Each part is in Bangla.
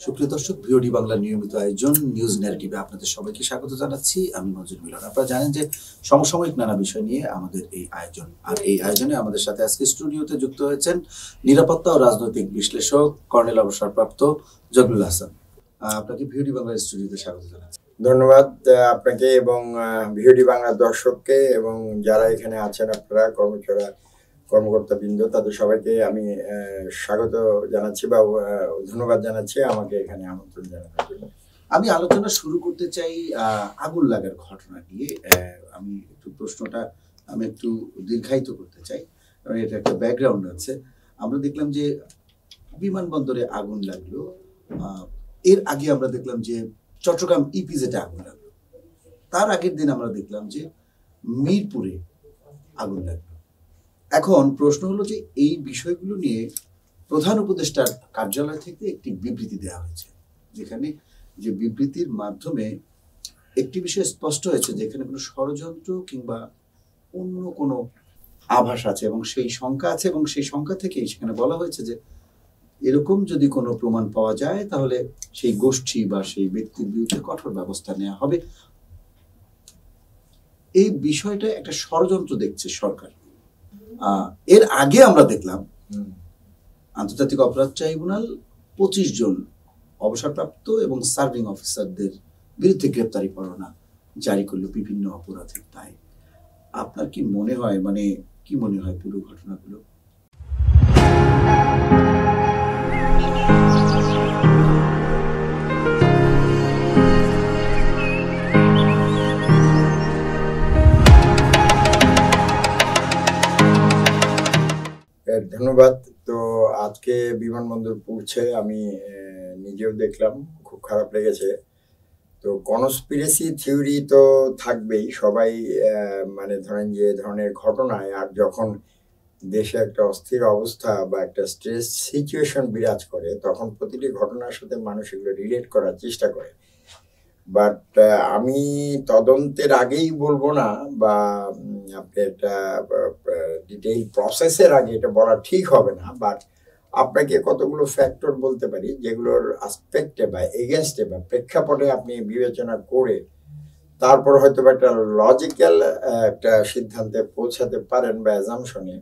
সুপ্রিয় দর্শক, ভিওডি বাংলা নিয়মিত আয়োজন নিউজ ন্যারেটিভে আপনাদের সবাইকে স্বাগত জানাচ্ছি। আমি মঞ্জুর মিলন। আপনারা জানেন যে সমসাময়িক নানা বিষয় নিয়ে আমাদের এই আয়োজন, আর এই আয়োজনে আমাদের সাথে আজকে স্টুডিওতে যুক্ত হয়েছেন নিরাপত্তা ও রাজনৈতিক বিশ্লেষক কর্নেল অবসরপ্রাপ্ত জগলুল হাসান। আপনাকে ভিওডি বাংলার স্টুডিওতে স্বাগত জানাচ্ছি। ধন্যবাদ আপনাকে এবং ভিওডি বাংলার দর্শককে এবং যারা এখানে আছেন আপনারা কর্মকর্তাবৃন্দ, তাদের সবাইকে আমি স্বাগত জানাচ্ছি বা ধন্যবাদ জানাচ্ছি আমাকে এখানে আমন্ত্রণ জানানোর জন্য। আমি আলোচনা শুরু করতে চাই আগুন লাগার ঘটনা নিয়ে। আমি প্রশ্নটা একটু দীর্ঘায়িত করতে চাই, কারণ এটা একটা ব্যাকগ্রাউন্ড আছে। আমরা দেখলাম যে বিমানবন্দরে আগুন লাগলো, এর আগে আমরা দেখলাম যে চট্টগ্রাম ইপিজেডে আগুন লাগলো, তার আগের দিন আমরা দেখলাম যে মিরপুরে আগুন লাগলো। এখন প্রশ্ন হলো যে এই বিষয়গুলো নিয়ে প্রধান উপদেষ্টার কার্যালয় থেকে একটি বিবৃতি দেওয়া হয়েছে, যেখানে যে বিবৃতির মাধ্যমে একটি বিষয় স্পষ্ট হয়েছে যে এখানে কোনো ষড়যন্ত্র কিংবা অন্য কোনো আভাস আছে এবং সেই শঙ্কা আছে, এবং সেই শঙ্কা থেকেই সেখানে বলা হয়েছে যে এরকম যদি কোনো প্রমাণ পাওয়া যায় তাহলে সেই গোষ্ঠী বা সেই ব্যক্তির বিরুদ্ধে কঠোর ব্যবস্থা নেওয়া হবে। এই বিষয়টা একটা ষড়যন্ত্র দেখছে সরকার। এর আগে আমরা দেখলাম আন্তর্জাতিক অপরাধ ট্রাইব্যুনাল 25 জন অবসরপ্রাপ্ত এবং সার্ভিং অফিসারদের বিরুদ্ধে গ্রেপ্তারি পরোয়ানা জারি করলো বিভিন্ন অপরাধের দায়ে। আপনার কি মনে হয়, কি মনে হয় পুরো ঘটনাগুলো? ধন্যবাদ। তো আজকে বিমানবন্দর পৌঁছে আমি নিজেও দেখলাম, খুব খারাপ লেগেছে। তো কনস্পিরেসি থিওরি তো থাকবেই, সবাই ধরেন যে ধরনের ঘটনায়, আর যখন দেশে একটা অস্থির অবস্থা বা একটা স্ট্রেস সিচুয়েশন বিরাজ করে, তখন প্রতিটি ঘটনার সাথে মানুষ এগুলো রিলেট করার চেষ্টা করে। বাট আমি তদন্তের আগেই বলবো না, বা আপনি একটা ডিটেইল প্রসেসের আগে এটা বলা ঠিক হবে না। বাট আপনাকে কতগুলো ফ্যাক্টর বলতে পারি যেগুলোর আসপেক্টে বা এগেনস্টে বা প্রেক্ষাপটে আপনি বিবেচনা করে তারপর হয়তো একটা লজিক্যাল একটা সিদ্ধান্তে পৌঁছাতে পারেন, বা অ্যাজামশনে,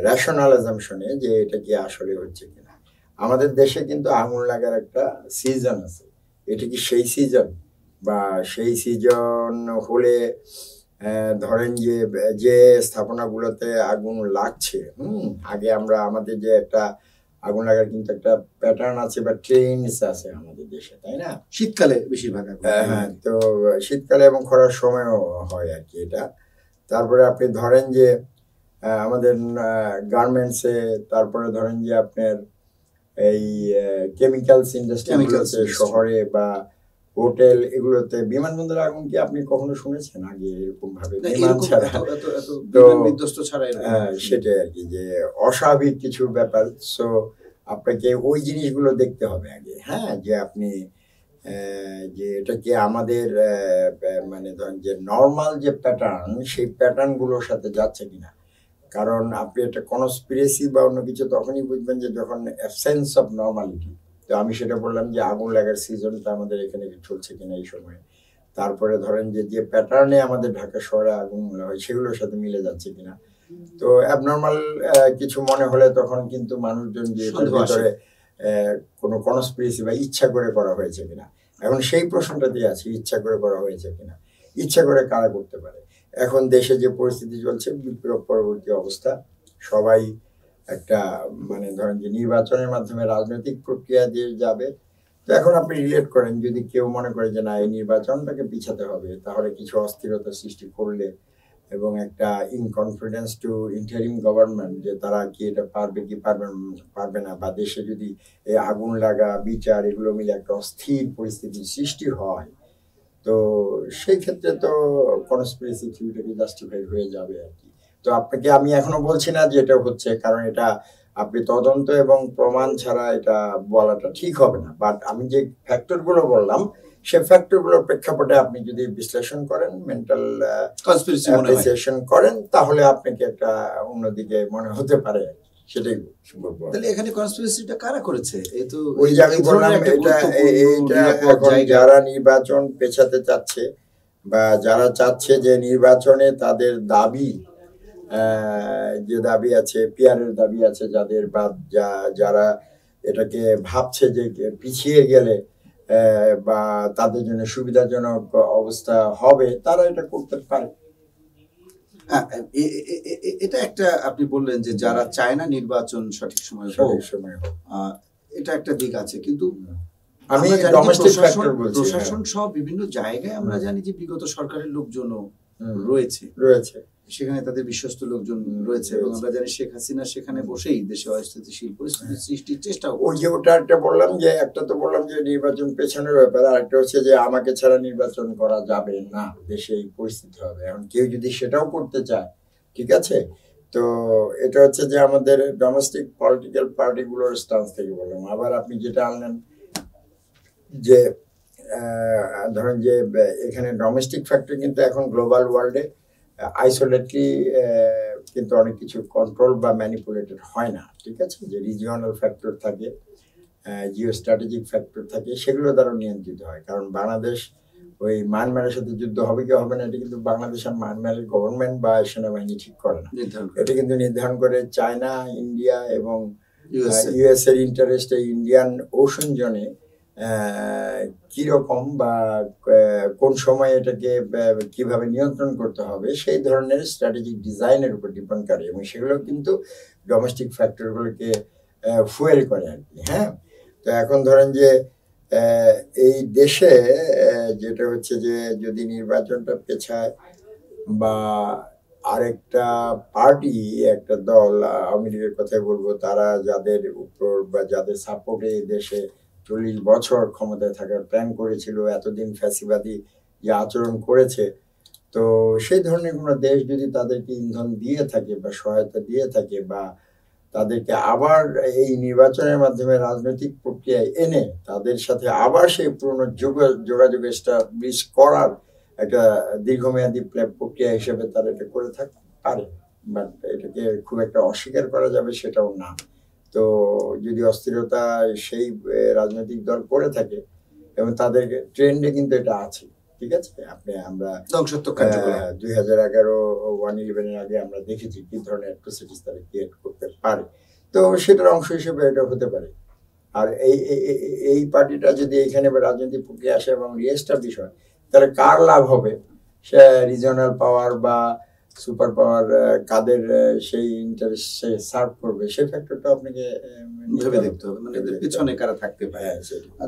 রেশনাল অ্যাজামশনে, যে এটা কি আসলে হচ্ছে কিনা। আমাদের দেশে কিন্তু আগুন লাগার একটা সিজন আছে। এটা কি সেই সিজন, বা সেই সিজন হলে ধরেন যে স্থাপনাগুলোতে আগুন লাগছে, আগে আমরা আমাদের যে একটা আগুন লাগার কিন্তু একটা প্যাটার্ন আছে বা ট্রেন্ডস আছে আমাদের দেশে, তাই না? শীতকালে বেশিরভাগ। হ্যাঁ, তো শীতকালে এবং খরার সময়ও হয় আর কি এটা। তারপরে আপনি ধরেন যে আমাদের গার্মেন্টসে, তারপরে ধরেন যে আপনার এই কেমিক্যালস ইন্ডাস্ট্রি শহরে বা হোটেল, এগুলোতে। বিমানবন্দরের আগুন কি আপনি কখনো শুনেছেন আগে এরকম ভাবে? বিমান ছাড়া, সেটাই আর কি, যে অস্বাভাবিক কিছু ব্যাপার। সো আপনাকে ওই জিনিসগুলো দেখতে হবে আগে, হ্যাঁ, যে আপনি যে এটা কি আমাদের ধরেন যে নর্মাল যে প্যাটার্ন, সেই প্যাটার্ন গুলোর সাথে যাচ্ছে কিনা। কারণ আপনি একটা কনস্পিরেসি বা অন্য কিছু তখনই বুঝবেন যে যখন অ্যাবসেন্স অফ নর্মালিটি। তো আমি সেটা বললাম যে আগুন লাগার সিজনটা আমাদের এখানে চলছে কিনা এই সময়। তারপরে ধরেন যে প্যাটার্নে আমাদের ঢাকা শহরে আগুন হয় সেগুলোর সাথে মিলে যাচ্ছে কিনা। তো অ্যাবনর্মাল কিছু মনে হলে তখন কিন্তু মানুষজন যে ভিতরে কোনো কনস্পিরেসি বা ইচ্ছা করে করা হয়েছে কিনা। এখন সেই প্রশ্নটাতেই আছে, ইচ্ছা করে করা হয়েছে কিনা। ইচ্ছা করে কারা করতে পারে? এখন দেশে যে পরিস্থিতি চলছে, বিপ্লব পরবর্তী অবস্থা, সবাই একটা ধরেন যে নির্বাচনের মাধ্যমে রাজনৈতিক প্রক্রিয়া দিয়ে যাবে। তো এখন আপনি রিলেট করেন, যদি কেউ মনে করে যে না, এই নির্বাচনটাকে পিছাতে হবে, তাহলে কিছু অস্থিরতা সৃষ্টি করলে এবং একটা ইনকনফিডেন্স টু ইন্টারিম গভর্নমেন্ট, যে তারা কি এটা পারবে কি পারবে না, বা দেশে যদি এই আগুন লাগা, বিচার, এগুলো মিলে একটা অস্থির পরিস্থিতির সৃষ্টি হয়, তো সেই ক্ষেত্রে তো কনস্পিরেসি থিওরিটাকে জাস্টিফাই হয়ে যাবে আর কি। তো আপনাকে আমি এখনো বলছি না যে এটা হচ্ছে, কারণ এটা আপনি তদন্ত এবং প্রমাণ ছাড়া এটা বলাটা ঠিক হবে না। বাট আমি যে ফ্যাক্টরগুলো বললাম, সে ফ্যাক্টরগুলোর প্রেক্ষাপটে আপনি যদি বিশ্লেষণ করেন, মেন্টাল অ্যাপ্রিসিয়েশন করেন, তাহলে আপনাকে একটা অন্যদিকে মনে হতে পারে। সেটাই বলবো। তাহলে এখানে কনস্পিরেসিটা কারা করেছে? এই তো ওই যে আমি এই বললাম ধরনের একটা এটা গুরুত্বপূর্ণ নিরাপদ এখন জায়গা। যারা নির্বাচন পেছাতে চাচ্ছে বা যারা চাচ্ছে যে নির্বাচনে তাদের দাবি, যে দাবি আছে, পিয়ারের দাবি আছে যাদের, বা যারা এটাকে ভাবছে যে পিছিয়ে গেলে বা তাদের জন্য সুবিধাজনক অবস্থা হবে, তারা এটা করতে পারে। হ্যাঁ, এটা একটা আপনি বললেন যে যারা চায় না নির্বাচন সঠিক সময় হোক, সঠিক সময় হোক, এটা একটা দিক আছে। কিন্তু আমি আমরা জানি যে ডোমেস্টিক ফ্যাক্টর বলছি। প্রশাসন সহ বিভিন্ন জায়গায় আমরা জানি যে বিগত সরকারের লোকজনও রয়েছে। সেখানে তাদের বিশ্বস্ত লোকজন রয়েছে, এবং আমরা জানি শেখ হাসিনা সেখানে বসেই দেশে অস্থিতিশীল পরিস্থিতি সৃষ্টির চেষ্টা ওই যে ওটা একটা বললাম যে, একটা তো বললাম যে নির্বাচন পেছানোর ব্যাপার, আর একটা হচ্ছে যে আমাকে ছাড়া নির্বাচন করা যাবে না, দেশে এই পরিস্থিতি হবে। এখন কেউ যদি সেটাও করতে চায়, ঠিক আছে, তো এটা হচ্ছে যে আমাদের ডোমেস্টিক পলিটিক্যাল পার্টিগুলোর স্টান্স থেকে বললাম। আবার আপনি যেটা আনলেন যে ধরেন যে এখানে ডোমেস্টিক ফ্যাক্টর কিন্তু এখন গ্লোবাল ওয়ার্ল্ডে আইসোলেটলি কিন্তু অনেক কিছু কন্ট্রোল বা ম্যানিপুলেটেড হয় না, ঠিক আছে, যে রিজিওনাল ফ্যাক্টর থাকে, জিও স্ট্র্যাটেজিক ফ্যাক্টর থাকে, সেগুলো দ্বারা নিয়ন্ত্রিত হয়। কারণ বাংলাদেশ ওই মায়ানমারের সাথে যুদ্ধ হবে কি হবে না, এটা কিন্তু বাংলাদেশ আর মায়ানমারের গভর্নমেন্ট বা সেনাবাহিনী ঠিক করে না, এটা কিন্তু নির্ধারণ করে চায়না, ইন্ডিয়া এবং ইউএস এর ইন্টারেস্টে ইন্ডিয়ান ওশন জোনে কিরকম বা কোন সময় এটাকে কিভাবে নিয়ন্ত্রণ করতে হবে, সেই ধরনের স্ট্র্যাটেজিক ডিজাইনের উপর ডিপেন্ড করে, এবং সেগুলো কিন্তু ডোমেস্টিক ফ্যাক্টরগুলোকে ফুয়েল করে আর কি। হ্যাঁ, তো এখন ধরেন যে এই দেশে যেটা হচ্ছে যে যদি নির্বাচনটা পেছায় বা আরেকটা পার্টি, একটা দল, আওয়ামী লীগের কথাই বলবো, তারা যাদের উপর বা যাদের সাপোর্টে এই দেশে 40 বছর ক্ষমতায় থাকার প্ল্যান করেছিল, এতদিন ফ্যাসিবাদী যে আচরণ করেছে, তো সেই ধরনের কোনো দেশ যদি তাদেরকে ইন্ধন দিয়ে থাকে বা সহায়তা দিয়ে থাকে বা তাদেরকে আবার এই নির্বাচনের মাধ্যমে রাজনৈতিক প্রক্রিয়ায় এনে তাদের সাথে আবার সেই পুরনো যোগাযোগ এস্টাবলিশ করার একটা দীর্ঘমেয়াদী প্রক্রিয়া হিসেবে তারা এটা করে থাকতে পারে, বাট এটাকে খুব একটা অস্বীকার করা যাবে সেটাও না। তো যদি অস্থিরতা সেই রাজনৈতিক দল করে থাকে এবং তাদের ট্রেন্ডে কিন্তু এটা আছে, ঠিক আছে, আমরা 2011 1/11 আগে আমরা দেখেছি কি ধরনের অ্যাট্রোসিটিস তারা ক্রিয়েট করতে পারে, তো সেটার অংশ হিসেবে এটা হতে পারে। আর এই পার্টিটা যদি এখানে রাজনৈতিক প্রক্রিয়া আসে এবং রিএস্টাবলিশ হয়, তাহলে কার লাভ হবে, সে রিজিওনাল পাওয়ার বা সুপার পাওয়ার কাদের সেই ইন্টারেস্ট সার্ভ করবে, সেই ফ্যাক্টরটা আপনাকে ভেবে দেখতে হবে, মানে এদের পিছনে কারা থাকতে পারে।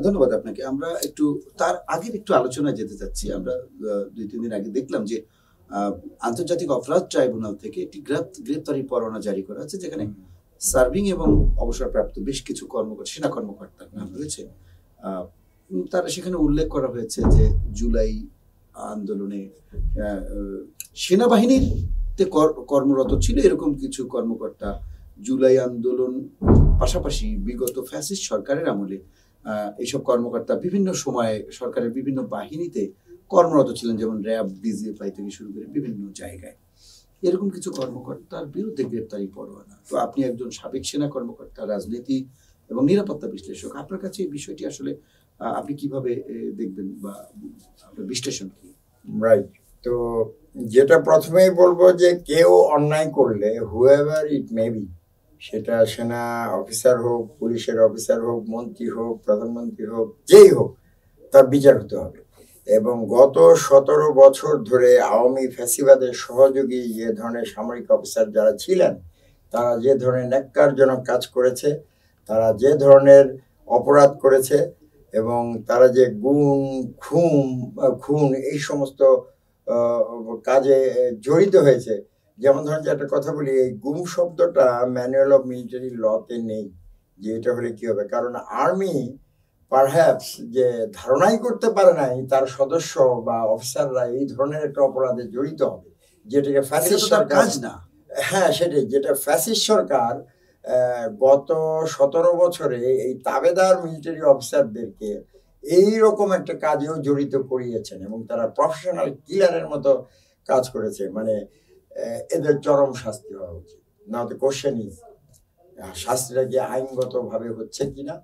ধন্যবাদ আপনাকে। আমরা একটু তার আগের একটু আলোচনায় যেতে চাচ্ছি। আমরা 2-3 দিন আগে দেখলাম যে আন্তর্জাতিক অপরাধ ট্রাইব্যুনাল থেকে একটি গ্রেপ্তারি পরোয়ানা জারি করা আছে, যেখানে সার্ভিং এবং অবসরপ্রাপ্ত বেশ কিছু সেনা কর্মকর্তার নাম রয়েছে। তারা সেখানে উল্লেখ করা হয়েছে যে জুলাই আন্দোলনে সেনাবাহিনীতে কর্মরত ছিল এরকম কিছু কর্মকর্তা জুলাই আন্দোলন পাশাপাশি বিগত ফ্যাসিস্ট সরকারের আমলে এইসব কর্মকর্তা বিভিন্ন সময়ে সরকারের বিভিন্ন বাহিনীতে কর্মরত ছিলেন, যেমন র্যাব, ডিজিএফআই থেকে শুরু করে বিভিন্ন জায়গায়। এরকম কিছু কর্মকর্তার বিরুদ্ধে গ্রেপ্তারি পরোয়ানা। তো আপনি একজন সাবেক সেনা কর্মকর্তা, রাজনীতি এবং নিরাপত্তা বিশ্লেষক, আপনার কাছে এই বিষয়টি আসলে আপনি কিভাবে দেখবেন বা আপনার বিশ্লেষণ কি? রাইট, তো যেটা প্রথমেই বলবো যে কেউ অন্যায় করলে, হুএভার ইট মে বি, সেটা সেনা অফিসার হোক, পুলিশের অফিসার হোক, মন্ত্রী হোক, প্রধানমন্ত্রী হোক, যেই হোক, তার বিচার হতে হবে। এবং গত 17 বছর ধরে আওয়ামী ফ্যাসিবাদের সহযোগী যে ধরনের সামরিক অফিসার যারা ছিলেন, তারা যে ধরনের ন্যাক্কারজনক কাজ করেছে, তারা যে ধরনের অপরাধ করেছে এবং তারা যে খুন এই সমস্ত কাজে জড়িত হয়েছে। যেমন ধরেন যে একটা কথা বলি, এই গুম শব্দটা ম্যানুয়াল অফ মিলিটারি লতে নেই যে এটা হলে কি হবে, কারণ আর্মি পারহ্যাপস যে ধারণাই করতে পারে নাই তার সদস্য বা অফিসাররা এই ধরনের একটা অপরাধে জড়িত হবে, যেটাকে ফ্যাসিস্ট সরকার, হ্যাঁ সেটাই, যেটা ফ্যাসিস্ট সরকার গত 17 বছরে এই তাবেদার মিলিটারি অফিসারদেরকে এইরকম একটা কাজেও জড়িত করিয়েছেন এবং তারা প্রফেশনাল কিলারের মতো কাজ করেছে। মানে এদের চরম শাস্তি হওয়া উচিত। নাও দ্য কোশ্চেন ইজ শাস্তিটা কি আইনগতভাবে হচ্ছে কিনা,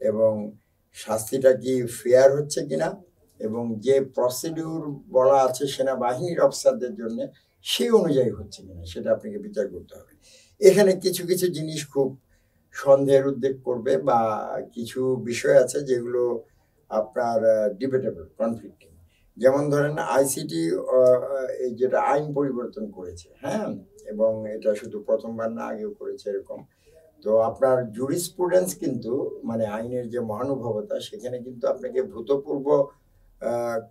এবং শাস্তিটা কি ফেয়ার হচ্ছে কিনা, এবং যে প্রসিডিউর বলা আছে সেনাবাহিনীর অফিসারদের জন্য সেই অনুযায়ী হচ্ছে কিনা, সেটা আপনাকে বিচার করতে হবে। এখানে কিছু কিছু জিনিস খুব সন্দেহের উদ্রেক করবে, বা কিছু বিষয় আছে যেগুলো আপনার ডিবেটেবল, কনফ্লিক্টিং। যেমন ধরেন আইসিটি এই যেটা আইন পরিবর্তন করেছে, হ্যাঁ, এবং এটা শুধু প্রথমবার না, আগেও করেছে এরকম। তো আপনার জুরিসপ্রুডেন্স কিন্তু মানে আইনের যে মহানুভবতা, সেখানে কিন্তু আপনাকে ভূতপূর্ব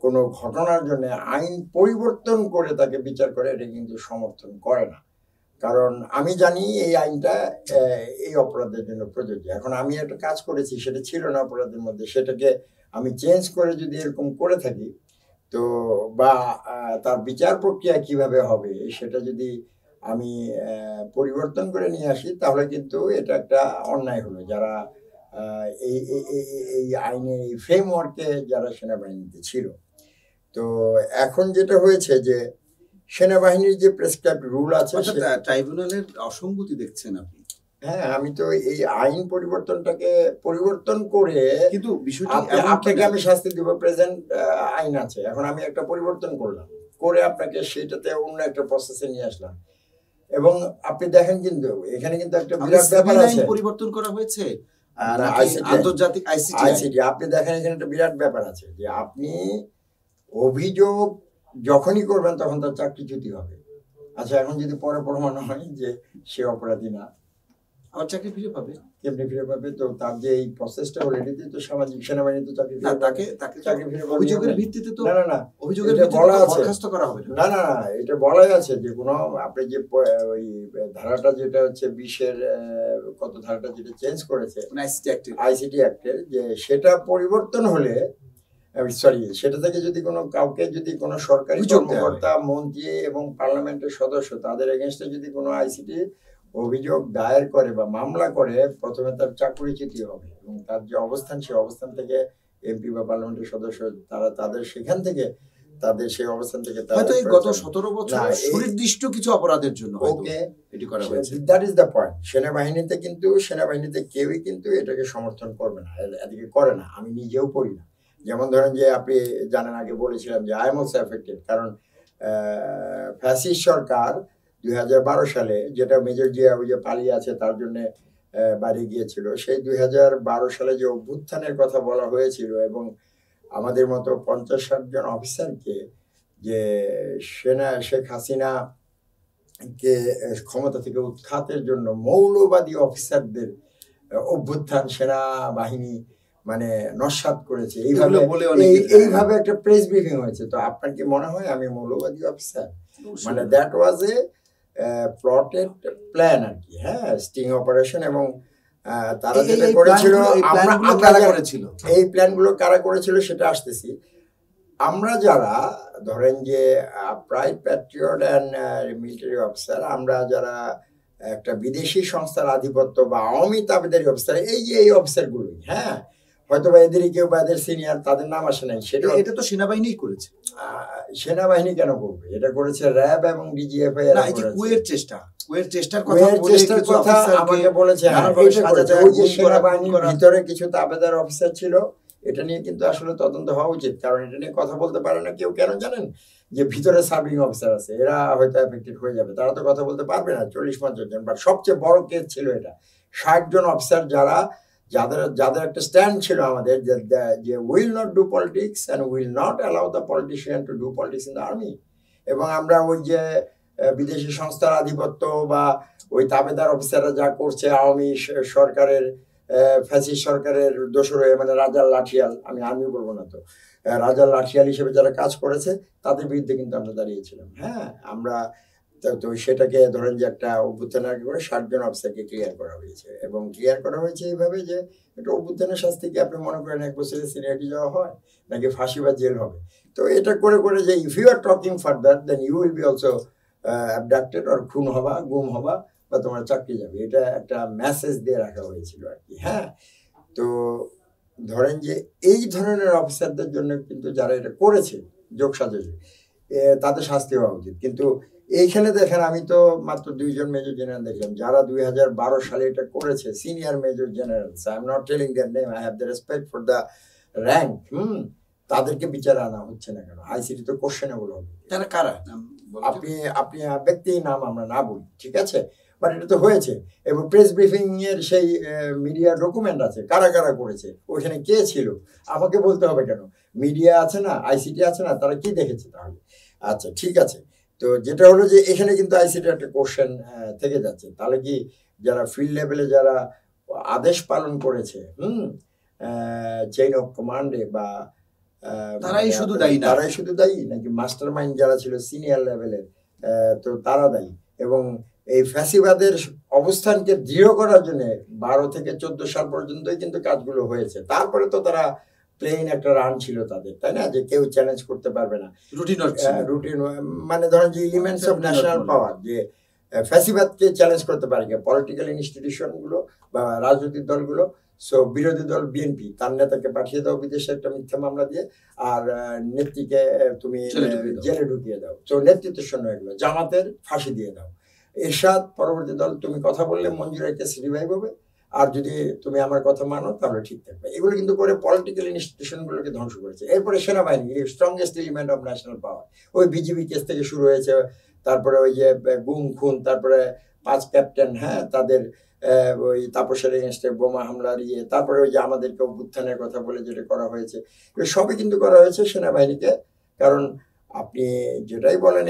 কোনো ঘটনার জন্য আইন পরিবর্তন করে তাকে বিচার করে এটা কিন্তু সমর্থন করে না। কারণ আমি জানি এই আইনটা এই অপরাধের জন্য প্রযোজ্য। এখন আমি একটা কাজ করেছি, সেটা ছিল না অপরাধের মধ্যে, সেটাকে আমি চেঞ্জ করে যদি এরকম করে থাকি, তো বা তার বিচার প্রক্রিয়া কিভাবে হবে সেটা যদি আমি পরিবর্তন করে নিয়ে আসি, তাহলে কিন্তু এটা একটা অন্যায় হলো। যারা এই এই আইনের এই ফ্রেমওয়ার্কে যারা সেনাবাহিনীতে ছিল। তো এখন যেটা হয়েছে যে সেনাবাহিনীর যে প্রেসক্রাইব রুল আছে, ট্রাইব্যুনালের অসঙ্গতি দেখছেন আপনি? হ্যাঁ, আমি তো এই আইন পরিবর্তনটাকে পরিবর্তন করে, কিন্তু আপনাকে আমি শাস্তি দিব, প্রেজেন্ট আইন আছে, এখন আমি একটা পরিবর্তন করলাম, করে আপনাকে সেটাতে অন্য একটা প্রসেসে নিয়ে আসলাম। এবং আপনি দেখেন কিন্তু এখানে কিন্তু একটা বিরাট ব্যাপার আছে, পরিবর্তন করা হয়েছে আন্তর্জাতিক আইসিটি। আপনি দেখেন এখানে একটা বিরাট ব্যাপার আছে যে আপনি অভিযোগ যখনই করবেন তখন তার চাকরিচ্যুতি হবে। আচ্ছা, এখন যদি পরে প্রমাণ হয় যে সে অপরাধী না, আবার চাকরি ফিরে পাবে। কেমনি ফিরে পাবে? তো তার যে এই প্রসেসটা অলরেডি তো সামাজিক সেনাবাহিনী তো চাকরি ফিরে তাকে চাকরি ফিরে অভিযোগের ভিত্তিতে তো না অভিযোগের ভিত্তিতে বলা আছে, বরখাস্ত করা হবে না, এটা বলাই আছে যে কোনো আপনি যে ওই ধারাটা যেটা হচ্ছে 20-এর কত ধারাটা যেটা চেঞ্জ করেছে আইসিটি অ্যাক্টের, যে সেটা পরিবর্তন হলে, সরি, সেটা থেকে যদি কোনো কাউকে, যদি কোনো সরকারি কর্মকর্তা, মন্ত্রী এবং পার্লামেন্টের সদস্য, তাদের এগেনস্টে যদি কোনো আইসিটি অভিযোগ দায়ের করে বা মামলা করে, প্রথমে তার চাকরিচ্যুতি হবে, এবং তার যে অবস্থান, সেই অবস্থান থেকে এমপি বা পার্লামেন্টের সদস্য তারা তাদের সেখান থেকে তাদের সেই অবস্থান থেকে হয়তো এই গত 17 বছর সুনির্দিষ্ট কিছু অপরাধের জন্য ওকে এটি করা হয়েছে। That is the point. সেনাবাহিনীতে কেউই কিন্তু এটাকে সমর্থন করবে না, এদিকে করে না, আমি নিজেও করি না। যেমন ধরেন যে আপনি জানেন, আগে বলেছিলাম যে আই এম অলসো এফেক্টেড, কারণ ফ্যাসিস্ট সরকার 2012 সালে, যেটা মেজর জিয়া ওই যে পালিয়ে আছে তার জন্য বাইরে গিয়েছিল, সেই 2012 সালে যে অভ্যুত্থানের কথা বলা হয়েছিল, এবং আমাদের মতো 50-60 জন অফিসারকে যে শেখ হাসিনা কে ক্ষমতা থেকে উৎখাতের জন্য মৌলবাদী অফিসারদের অভ্যুত্থান সেনাবাহিনী মানে নস্যাৎ করেছে, এইভাবে একটা প্রেস ব্রিফিং হয়েছে। তো আপনার কি মনে হয় আমি মৌলবাদী অফিসার? মানে that was a plotted plan আর কি, হ্যাঁ, স্টিং অপারেশন। এবং তারা যেটা করেছিল, এই প্ল্যানগুলো কারা করেছিল সেটা আসতেছি। আমরা যারা ধরেন যে pride Patriot and military officer, আমরা যারা একটা বিদেশি সংস্থার আধিপত্য বা আওয়ামী তাবেদারি অফিসার, এই যে এই অফিসারগুলোই, হ্যাঁ, হয়তো বা এদেরই কেউ বা এদের সিনিয়র, তাদের নাম আসে নাই, সেটা এটা তো সেনাবাহিনী করেছে। সেনাবাহিনী কেন করবে? এটা করেছে র্যাব এবং ডিজিএফআই। কুয়ের চেষ্টার কথা আমাকে বলেছে। ওই যে সেনাবাহিনীর ভিতরে কিছু তাবেদার অফিসার ছিল, এটা নিয়ে কিন্তু আসলে তদন্ত হওয়া উচিত, কারণ এটা নিয়ে কথা বলতে পারে না কেউ। কেন জানেন? যে ভিতরে সার্ভিং অফিসার আছে, এরা হয়তো এফেক্টেড হয়ে যাবে, তারা তো কথা বলতে পারবে না 40-50 জন। বাট সবচেয়ে বড় কেস ছিল এটা, 60 জন অফিসার যাদের একটা স্ট্যান্ড ছিল আমাদের, যে will not do politics and will not allow the politician to do politics in the army. এবং আমরা ওই যে বিদেশি সংস্থার আধিপত্য বা ওই তাবেদার অফিসাররা যা করছে, আওয়ামী সরকারের, ফ্যাসিস্ট সরকারের দোসর হয়ে, মানে রাজার লাঠিয়াল, আমি আর্মি বলবো না তো, রাজার লাঠিয়াল হিসেবে যারা কাজ করেছে, তাদের বিরুদ্ধে কিন্তু আমরা দাঁড়িয়েছিলাম। হ্যাঁ, আমরা তো সেটাকে ধরেন যে একটা অভ্যুত্থান আগে করে 60 জন অফিসারকে ক্লিয়ার করা হয়েছে, এবং ক্লিয়ার করা হয়েছে এইভাবে যে একটা অভ্যুত্থানের শাস্তি কি আপনি মনে করেন 1 বছরের সিনিয়রিটি যাওয়া হয়, নাকি ফাঁসি বা জেল হবে? তো এটা করে করে যে if you are talking further then you will be also abducted or খুন হবা, গুম হবা, বা তোমার চাকরি যাবে। এটা একটা মেসেজ দিয়ে রাখা হয়েছিল আর কি। হ্যাঁ, তো ধরেন যে এই ধরনের অফিসারদের জন্য কিন্তু যারা এটা করেছে যোগসাজশে, তাদের শাস্তি হওয়া উচিত। কিন্তু এইখানে দেখেন আমি তো মাত্র 2জন মেজর জেনারেল দেখলাম যারা 2012 সালে এটা করেছে, senior major general. I am not telling there name, I have the respect for the rank. তাদেরকে বিচারে আনা হচ্ছে না কেন? আইসিটি তো কোশ্চেনেবল হবে। তারা কারা? আপনি আপনি ব্যক্তি নাম আমরা না বলি, ঠিক আছে, বাট এটা তো হয়েছে। এবং প্রেস ব্রিফিং এর সেই মিডিয়া ডকুমেন্ট আছে, কারা কারা করেছে, ওইখানে কে ছিল, আমাকে বলতে হবে কেন? মিডিয়া আছে না, আইসিটি আছে না, তারা কি দেখেছে তাহলে? আচ্ছা ঠিক আছে, তো যেটা হলো যে এখানে কিন্তু আইসিটি একটা কোশ্চেন থেকে যাচ্ছে। তাহলে কি যারা ফিল্ড লেভেলে যারা আদেশ পালন করেছে চেইন অফ কমান্ডে বা তারাই শুধু দায়ী না? তারাই শুধু দায়ী নাকি মাস্টার মাইন্ড যারা ছিল সিনিয়র লেভেলের তো তারা দায়ী? এবং এই ফ্যাসিবাদের অবস্থানকে দৃঢ় করার জন্য 12 থেকে 14 সাল পর্যন্তই কিন্তু কাজগুলো হয়েছে। তারপরে তো তারা প্লেন একটা রান ছিল তাদের, তাই না, যে কেউ চ্যালেঞ্জ করতে পারবে না, রুটিন মানে ধরেন যে এলিমেন্টস অফ ন্যাশনাল পাওয়ার, যে ফ্যাসিবাদকে চ্যালেঞ্জ করতে পারে পলিটিক্যাল ইনস্টিটিউশন গুলো বা রাজনৈতিক দলগুলো। সো বিরোধী দল বিএনপি তার নেতাকে পাঠিয়ে দাও বিদেশে একটা মিথ্যা মামলা দিয়ে, আর নেত্রীকে তুমি জেলে ঢুকিয়ে দাও। তো নেতৃত্বের শূন্য এগুলো, জামাতের ফাঁসি দিয়ে দাও। এরশাদ পরবর্তী দল, তুমি কথা বললে মঞ্জুরের কেস রিভাইভ হবে, আর যদি তুমি আমার কথা মানো তাহলে ঠিক থাকবে। এগুলো কিন্তু করে পলিটিক্যাল ইনস্টিটিউশনগুলোকে ধ্বংস করেছে। এরপরে সেনাবাহিনী, স্ট্রংগেস্ট এলিমেন্ট অফ ন্যাশনাল পাওয়ার, ওই বিজিবি কেস থেকে শুরু হয়েছে, তারপরে ওই যে গুম খুন, তারপরে 5 ক্যাপ্টেন, হ্যাঁ, তাদের ওই তাপসের এগেনস্টে বোমা হামলার তারপরে ওই যে আমাদেরকে অভ্যুত্থানের কথা বলে যেটা করা হয়েছে, সবই কিন্তু করা হয়েছে সেনাবাহিনীকে। কারণ আপনি যেটাই বলেন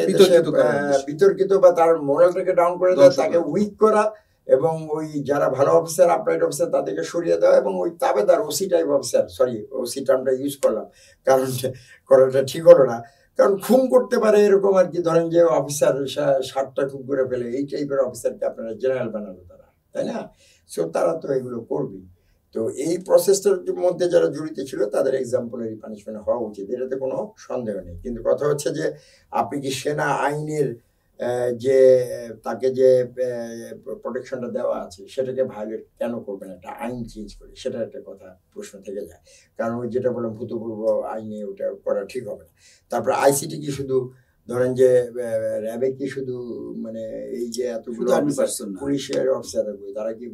বিতর্কিত বা তার মোরালটাকে ডাউন করে দেওয়া, তাকে উইক করা, এবং ওই যারা ভালো অফিসার, আপরাইট অফিসার, তাদেরকে সরিয়ে দেওয়া, এবং ওই তাবেদার OC type officer, sorry OC টার্মটা ইউজ করলাম কারণ করাটা ঠিক হলো না, কারণ খুন করতে পারে এরকম আর কি। ধরেন যে অফিসার 60টা খুন করে ফেলে, এই টাইপের অফিসারকে আপনারা জেনারেল বানালো তারা, তাই না? সো তারা তো এগুলো করবেই। তো এই প্রসেসটার মধ্যে যারা জড়িত ছিল তাদের এক্সাম্পলারি পানিশমেন্ট হওয়া উচিত, এটাতে কোনো সন্দেহ নেই। কিন্তু কথা হচ্ছে যে আপনি কি সেনা আইনের যে তাকে যে প্রোটেকশনটা দেওয়া আছে সেটাকে ভায়োলেট কেন করবেন একটা আইন চেঞ্জ করে? সেটা একটা কথা প্রশ্ন থেকে যায়। কারণ ওই যেটা বললাম ভূতপূর্ব আইনে ওটা করা ঠিক হবে না। তারপরে আইসিটি কি শুধু ধরেন যে র্যাবে কি শুধু মানে এই যে এতগুলো পুলিশের অফিসার, তারা কি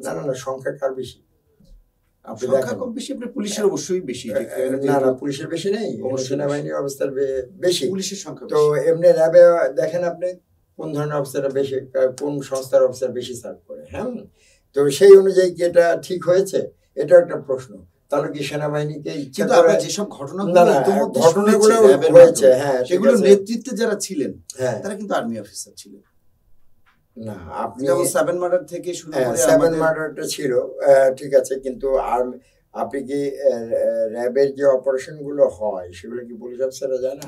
না না না সংখ্যা কার বেশি? আপনি দেখেন কম বেশি, আপনি পুলিশের অবশ্যই বেশি, না না পুলিশের বেশি নেই, সেনাবাহিনীর অবস্থার বেশি, পুলিশের সংখ্যা। তো এমনি র্যাবে দেখেন আপনি কোন ধরনের অফিসাররা বেশি, কোন সংস্থার অফিসার বেশি সার্ভ করে, হ্যাঁ। তো সেই অনুযায়ী কি এটা ঠিক হয়েছে? এটা একটা প্রশ্ন। তাহলে কি সেনাবাহিনীকে ইচ্ছা করে যেসব ঘটনাগুলো হয়েছে, হ্যাঁ, সেগুলো নেতৃত্বে যারা ছিলেন তারা কিন্তু আর্মি অফিসার ছিলেন না। আপনি যেমন 7 মার্ডার থেকে শুরু করে 7 মার্ডারটা ছিল, ঠিক আছে, কিন্তু আর আপনি কি র্যাবের যে অপারেশন গুলো হয় সেগুলো কি পুলিশ অফিসাররা যায় না?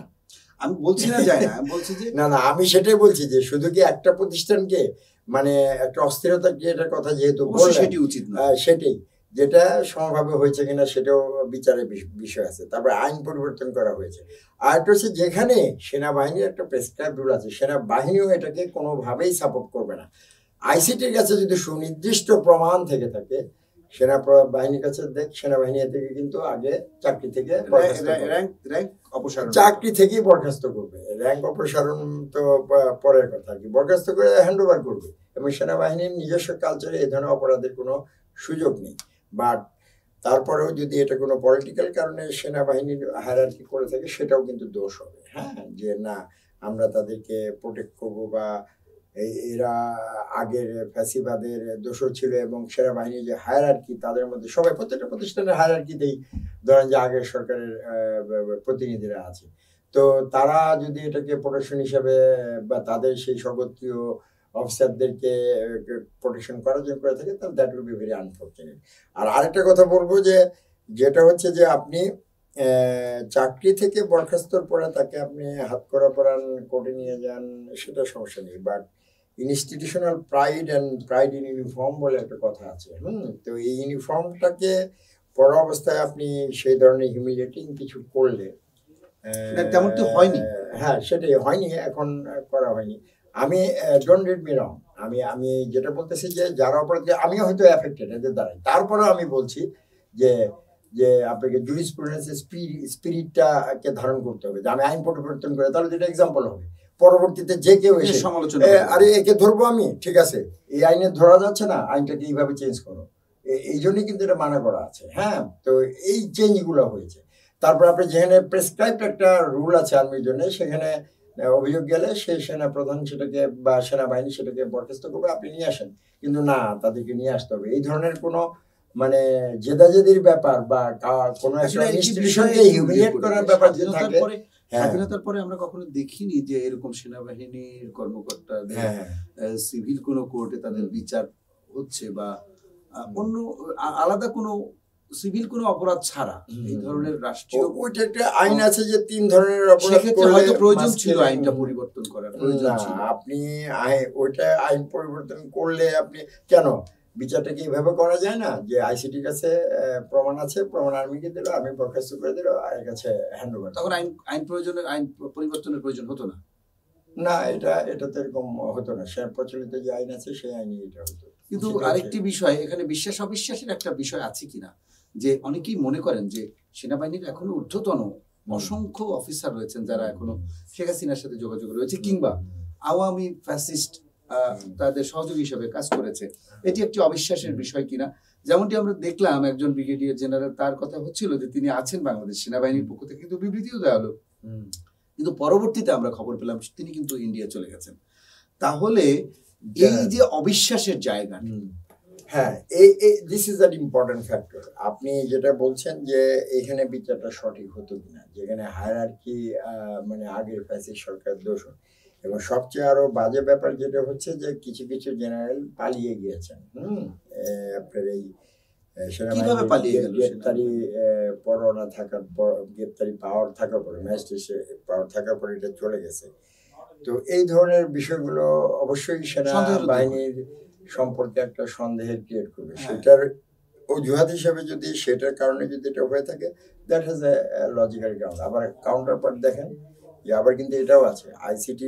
আমি বলছি না যায় না, আমি বলছি যে না না, আমি সেটাই বলছি যে শুধু কি একটা প্রতিষ্ঠানকে মানে একটা অস্থিরতা ক্রিয়েটের কথা যেহেতু বললেন, সেটি উচিত না। সেটাই, যেটা সমভাবে হয়েছে কিনা সেটাও বিচারের বিষয় আছে। তারপরে আইন পরিবর্তন করা হয়েছে। আর একটা হচ্ছে যেখানে সেনাবাহিনীর একটা প্রেসক্রাইব রুল আছে, সেনাবাহিনীও এটাকে কোনোভাবেই সাপোর্ট করবে না। আইসিটির কাছে যদি সুনির্দিষ্ট প্রমাণ থেকে থাকে, সেনাবাহিনীর কাছে সেনাবাহিনী থেকে কিন্তু আগে চাকরি থেকে চাকরি থেকেই বরখাস্ত করবে। র্যাঙ্ক অপসারণ তো পরের কথা আর কি, বরখাস্ত করে হ্যান্ড ওভার করবে। এবং সেনাবাহিনীর নিজস্ব কালচারে এই ধরনের অপরাধের কোনো সুযোগ নেই। বাট তারপরেও যদি এটা কোনো পলিটিক্যাল কারণে সেনাবাহিনীর হায়ারার্কি করে থাকে, সেটাও কিন্তু দোষ হবে, হ্যাঁ, যে না আমরা তাদেরকে প্রোটেক্ট করবো, বা এরা আগের ফ্যাসিবাদের দোষর ছিল, এবং সেনাবাহিনীর যে হায়ারার্কি তাদের মধ্যে সবাই প্রত্যেকটা প্রতিষ্ঠানের হায়ারার্কিতেই ধরেন যে আগের সরকারের প্রতিনিধিরা আছে, তো তারা যদি এটাকে প্রোটেকশন হিসাবে বা তাদের সেই সর্বত্রীয় অফিসারদেরকে প্রোটেকশন করার জন্য করে থাকে, তাহলে that will be very unfortunate. আর আরেকটা কথা বলবো যে যেটা হচ্ছে যে আপনি চাকরি থেকে বরখাস্তর পরে তাকে আপনি হাতকড়া পরান, কোর্টে নিয়ে যান, সেটা সমস্যা নেই। But institutional pride and pride in uniform বলে একটা কথা আছে, তো এই ইউনিফর্মটাকে পরা অবস্থায় আপনি সেই ধরনের হিউমিলিয়েটিং কিছু করলে তেমনটি হয়নি, হ্যাঁ সেটাই হয়নি, এখন করা হয়নি। আমি ডোন্ট রিড মি রং, আমি যেটা বলতেছি যে যারা অপরাধী, আমিও হয়তো এফেক্টেড এদের দ্বারাই, তারপরেও আমি বলছি যে যে আপনাকে জুরিসপ্রুডেন্সের স্পিরিটটাকে ধারণ করতে হবে, যে আমি আইন পরিবর্তন করে, তাহলে যেটা এক্সাম্পল হবে পরবর্তীতে যে কেউ এসে সমালোচনা আরে একে ধরবো আমি, ঠিক আছে এই আইনে ধরা যাচ্ছে না, আইনটাকে এইভাবে চেঞ্জ করো, এই জন্যই কিন্তু এটা মানা করা আছে। হ্যাঁ, তো এই চেঞ্জগুলো হয়েছে। তারপর আপনি যেখানে প্রেসক্রাইবড একটা রুল আছে আর্মির জন্য, সেখানে অভিযোগ গেলে সেই সেনা প্রধান সেটাকে বা সেনাবাহিনী সেটাকে বরখাস্ত করবে, আপনি নিয়ে আসেন, কিন্তু না তাদেরকে নিয়ে আসতে হবে। এই ধরনের কোনো মানে জেদাজেদির ব্যাপার বা কোনো একটা ইনস্টিটিউশনকে হিউমিলিয়েট করার ব্যাপার যে থাকে, স্বাধীনতার পরে আমরা কখনো দেখিনি যে এরকম সেনাবাহিনীর কর্মকর্তাদের সিভিল কোনো কোর্টে তাদের বিচার হচ্ছে বা অন্য আলাদা কোনো সিভিল কোনো অপরাধ ছাড়া এই ধরনের রাষ্ট্রীয় ওইটা একটা আইন আছে যে 3 ধরনের অপরাধ করলে হয়তো প্রয়োজন ছিল আইনটা পরিবর্তন করার, প্রয়োজন ছিল। আপনি ওইটা আইন পরিবর্তন করলে আপনি কেন বিচারটাকে এইভাবে করা যায় না যে আইসিটির কাছে প্রমাণ আছে, প্রমাণ আর্মিকে দিল, আর্মি বরখাস্ত করে দিল, আইনের কাছে হ্যান্ড ওভার, তখন আইন প্রয়োজনের আইন পরিবর্তনের প্রয়োজন হতো না। না, এটা তো এরকম হতো না, সে প্রচলিত যে আইন আছে সেই আইনই এটা হতো। কিন্তু আরেকটি বিষয় এখানে বিশ্বাস অবিশ্বাসের একটা বিষয় আছে কিনা, যে অনেকেই মনে করেন যে সেনাবাহিনীর এখনো ঊর্ধ্বতন অসংখ্য অফিসার রয়েছেন যারা এখনো শেখ হাসিনার সাথে যোগাযোগ রয়েছে কিংবা আওয়ামী ফ্যাসিস্ট তাদের সহযোগী হিসেবে কাজ করেছে। এটি একটি অবিশ্বাসের বিষয় কিনা? যেমনটি আমরা দেখলাম একজন ব্রিগেডিয়ার জেনারেল, তার কথা হচ্ছিল যে তিনি আছেন বাংলাদেশ সেনাবাহিনীর পক্ষ থেকে, কিন্তু বিবৃতিও দেওয়া হলো, কিন্তু পরবর্তীতে আমরা খবর পেলাম তিনি কিন্তু ইন্ডিয়া চলে গেছেন। তাহলে এই যে অবিশ্বাসের জায়গা, হ্যাঁ, this is that important factor. আপনি যেটা বলছেন যে এখানে বিচারটা সঠিক হতো কিনা, যেখানে হায়ারার্কি মানে আগের ফ্যাসিস্ট সরকার দোষ, এবং সবচেয়ে আরো বাজে ব্যাপার যেটা হচ্ছে যে কিছু কিছু জেনারেল পালিয়ে গিয়েছেন। আপনার এই গ্রেপ্তারি পরোয়ানা থাকার পর, গ্রেপ্তারি পাওয়ার থাকার পরে, ম্যাজিস্ট্রেট পাওয়ার থাকার পরে এটা চলে গেছে। তো এই ধরনের বিষয়গুলো অবশ্যই সেনাবাহিনীর সম্পর্কে একটা সন্দেহের ক্রিয়েট করবে। সেটার অজুহাত হিসেবে যদি সেটার কারণে যদি এটা হয়ে থাকে, that has a logical ground. আবার কাউন্টার পার্ট দেখেন যে আবার কিন্তু এটাও আছে, আইসিটি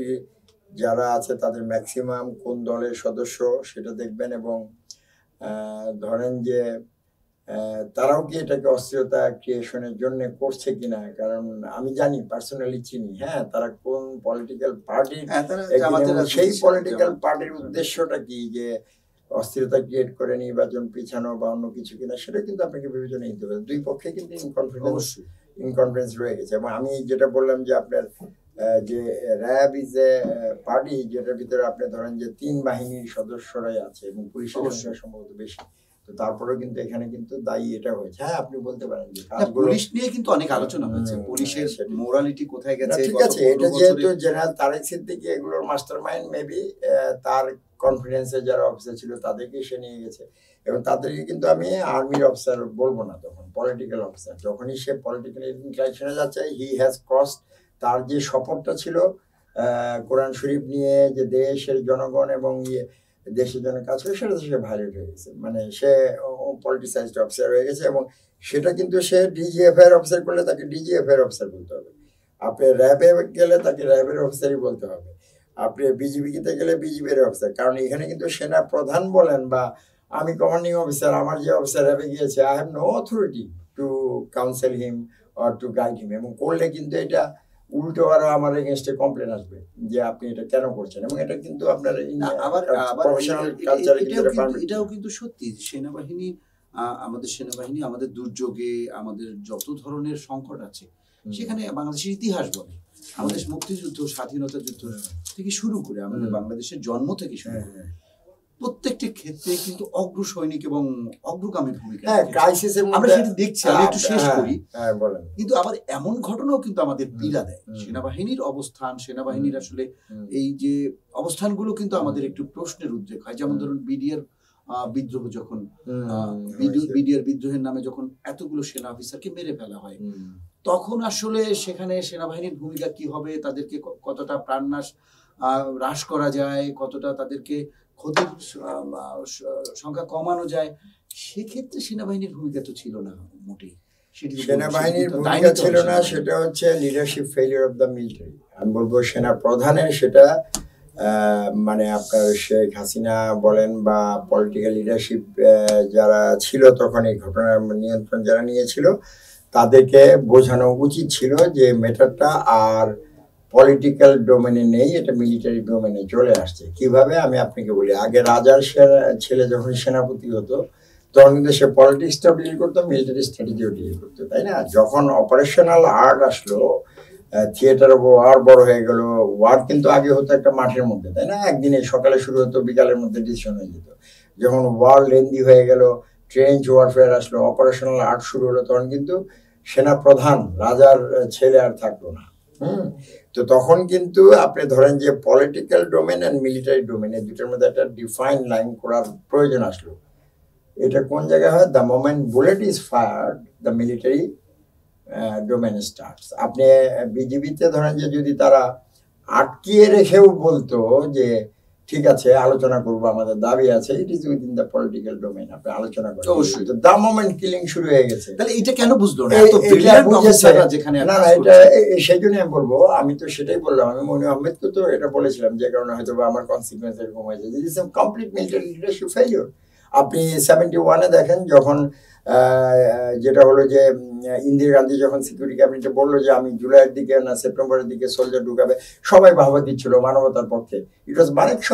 যারা আছে তাদের ম্যাক্সিমাম কোন দলের সদস্য সেটা দেখবেন, এবং ধরেন যে তারাও কি এটাকে অস্থিরতা ক্রিয়েশনের জন্য করছে কিনা, কারণ আমি জানি, পার্সোনালি চিনি, হ্যাঁ, তারা কোন পলিটিক্যাল পার্টির, সেই পলিটিক্যাল পার্টির উদ্দেশ্যটা কি, যে অস্থিরতা ক্রিয়েট করে নির্বাচন পিছানো বা অন্য কিছু কিনা, সেটা কিন্তু আপনাকে বিবেচনা নিতে হবে। দুই পক্ষে কিন্তু ইনকনফিডেন্স রয়ে গেছে। এবং আমি যেটা বললাম যে আপনার যে র্যাব ইজ এ পার্টি যেটার ভিতরে আপনি ধরেন যে 3 বাহিনীর সদস্যরাই আছে এবং পুলিশের সংখ্যা সম্ভবত বেশি, তো তারপরেও কিন্তু এখানে কিন্তু দায়ী এটা হয়েছে। হ্যাঁ, আপনি বলতে পারেন যে পুলিশ নিয়ে কিন্তু অনেক আলোচনা হয়েছে, পুলিশের মোরালিটি কোথায় গেছে। ঠিক আছে, এটা যেহেতু জেনারেল তারেক সিদ্দিকী এগুলোর মাস্টারমাইন্ড, মেবি তার কনফিডেন্সে যারা অফিসার ছিল তাদেরকে সে নিয়ে গেছে, এবং তাদেরকে কিন্তু আমি আর্মির অফিসার বলবো না, তখন পলিটিক্যাল অফিসার। যখনই সে পলিটিক্যাল ইনক্লাইনেশনে যাচ্ছে, হি হ্যাজ ক্রসড, তার যে শপথটা ছিল কোরআন শরীফ নিয়ে, যে দেশের জনগণ এবং দেশের জন্য কাজ করে, সেটা সে ভায়োলেট হয়ে গেছে, মানে সে পলিটিসাইজড অফিসার হয়ে গেছে। এবং সেটা কিন্তু সে ডিজিএফ এর অফিসার করলে তাকে ডিজিএফ এর অফিসার বলতে হবে, আপনি র্যাবে গেলে তাকে র্যাবের অফিসারই বলতে হবে, আপনি বিজিবিতে গেলে বিজিবির অফিসার। কারণ এখানে কিন্তু সেনা প্রধান বলেন বা আমি কমান্ডিং অফিসার, আমার যে অফিসার র্যাবে গিয়েছে, I have no authority to counsel him or to guide him. এবং করলে কিন্তু এটা উল্টো আরো আমার এগেইনস্টে কমপ্লেন আসবে যে আপনি এটা কেন করছেন, এবং এটা কিন্তু আপনার প্রফেশনাল কালচারে এটাও কিন্তু সত্যি। সেনাবাহিনী, আমাদের সেনাবাহিনী আমাদের দুর্যোগে, আমাদের যত ধরনের সংকট আছে, সেখানে বাংলাদেশের ইতিহাস বলে, আমাদের মুক্তিযুদ্ধ, স্বাধীনতা যুদ্ধ থেকে শুরু করে আমাদের বাংলাদেশের জন্ম থেকে শুরু করে প্রত্যেকটি ক্ষেত্রে কিন্তু অগ্র সৈনিক এবং অগ্রগামী ভূমিকা। আমরা সেটা দেখছি। আমি একটু শেষ করি। কিন্তু আবার এমন ঘটনাও কিন্তু আমাদের পীড়া দেয়। সেনাবাহিনীর অবস্থান, সেনাবাহিনীর আসলে এই যে অবস্থানগুলো কিন্তু আমাদের একটু প্রশ্নের উদ্রেক হয়। যেমন ধরুন বিডিআর বিদ্রোহ, যখন বিডিআর বিদ্রোহের নামে যখন এতগুলো সেনা অফিসারকে মেরে ফেলা হয়, তখন আসলে সেখানে সেনাবাহিনীর ভূমিকা কি হবে, তাদেরকে কতটা প্রাণনাশ হ্রাস করা যায়, কতটা তাদেরকে ক্ষতির সংখ্যা কমানো যায়, সেক্ষেত্রে সেনাবাহিনীর ভূমিকা তো ছিল না মোটেই। সেনাবাহিনীর ভূমিকা ছিল না, সেটা হচ্ছে leadership failure of the military. আমি বলবো সেনা প্রধানের সেটা মানে আপনার শেখ হাসিনা বলেন বা পলিটিক্যাল লিডারশিপ যারা ছিল তখন এই ঘটনার নিয়ন্ত্রণ যারা নিয়েছিল তাদেরকে বোঝানো উচিত ছিল যে ম্যাটারটা আর পলিটিক্যাল ডোমেনে নেই, এটা মিলিটারি ডোমেনে চলে আসছে। কিভাবে আমি আপনাকে বলি, আগে রাজার ছেলে যখন সেনাপতি হতো তখন কিন্তু সে পলিটিক্সটাও ডিল করতো, মিলিটারি স্ট্র্যাটেজিও ডিল করতো, তাই না? যখন অপারেশনাল আর্ট আসলো, থিয়েটার ওয়ার বড় হয়ে গেল। ওয়ার কিন্তু আগে হতো একটা মাঠের মধ্যে, তাই না? একদিনে সকালে শুরু হতো, বিকালের মধ্যে ডিসিশন হয়ে যেত। যখন ওয়ার লেন্দি হয়ে গেল, ট্রেঞ্চ ওয়ারফেয়ার আসলো, অপারেশনাল আর্ট শুরু হলো, তখন কিন্তু সেনা প্রধান রাজার ছেলে আর থাকলো না। তো তখন কিন্তু আপনি ধরেন যে political domain and military domain এই দুটোর মধ্যে একটা ডিফাইন লাইন করার প্রয়োজন আসলো। এটা কোন জায়গায় হয়? The moment bullet is fired the military domain starts. আপনি বিজিবিতে ধরেন যে যদি তারা আটকিয়ে রেখেও বলতো যে ঠিক আছে আলোচনা করবো, আমাদের দাবি আছে, it is within the political domain, আপনি আলোচনা করেন। অবশ্যই তো দ্য মোমেন্ট কিলিং শুরু হয়ে গেছে। তাহলে এটা কেন বুঝলো না? যেখানে না না, এটা সেই জন্য আমি বলবো, আমি তো সেটাই বললাম, আমি মনি আহমেদকে তো এটা বলেছিলাম, যে কারণে হয়তো আমার কনসিকুয়েন্স এরকম হয়েছে, this is complete military leadership failure. আপনি 71-এ দেখেন যখন যেটা হলো যে ইন্দিরা গান্ধী যখন সিকিউরিটি ক্যাবিনেটে বললো যে আমি জুলাইয়ের দিকে না সেপ্টেম্বরের দিকে সোলজার ঢুকাবে, সবাই বাহবা দিচ্ছিল মানবতার পক্ষে। ইট ওয়াজ মানেকশ।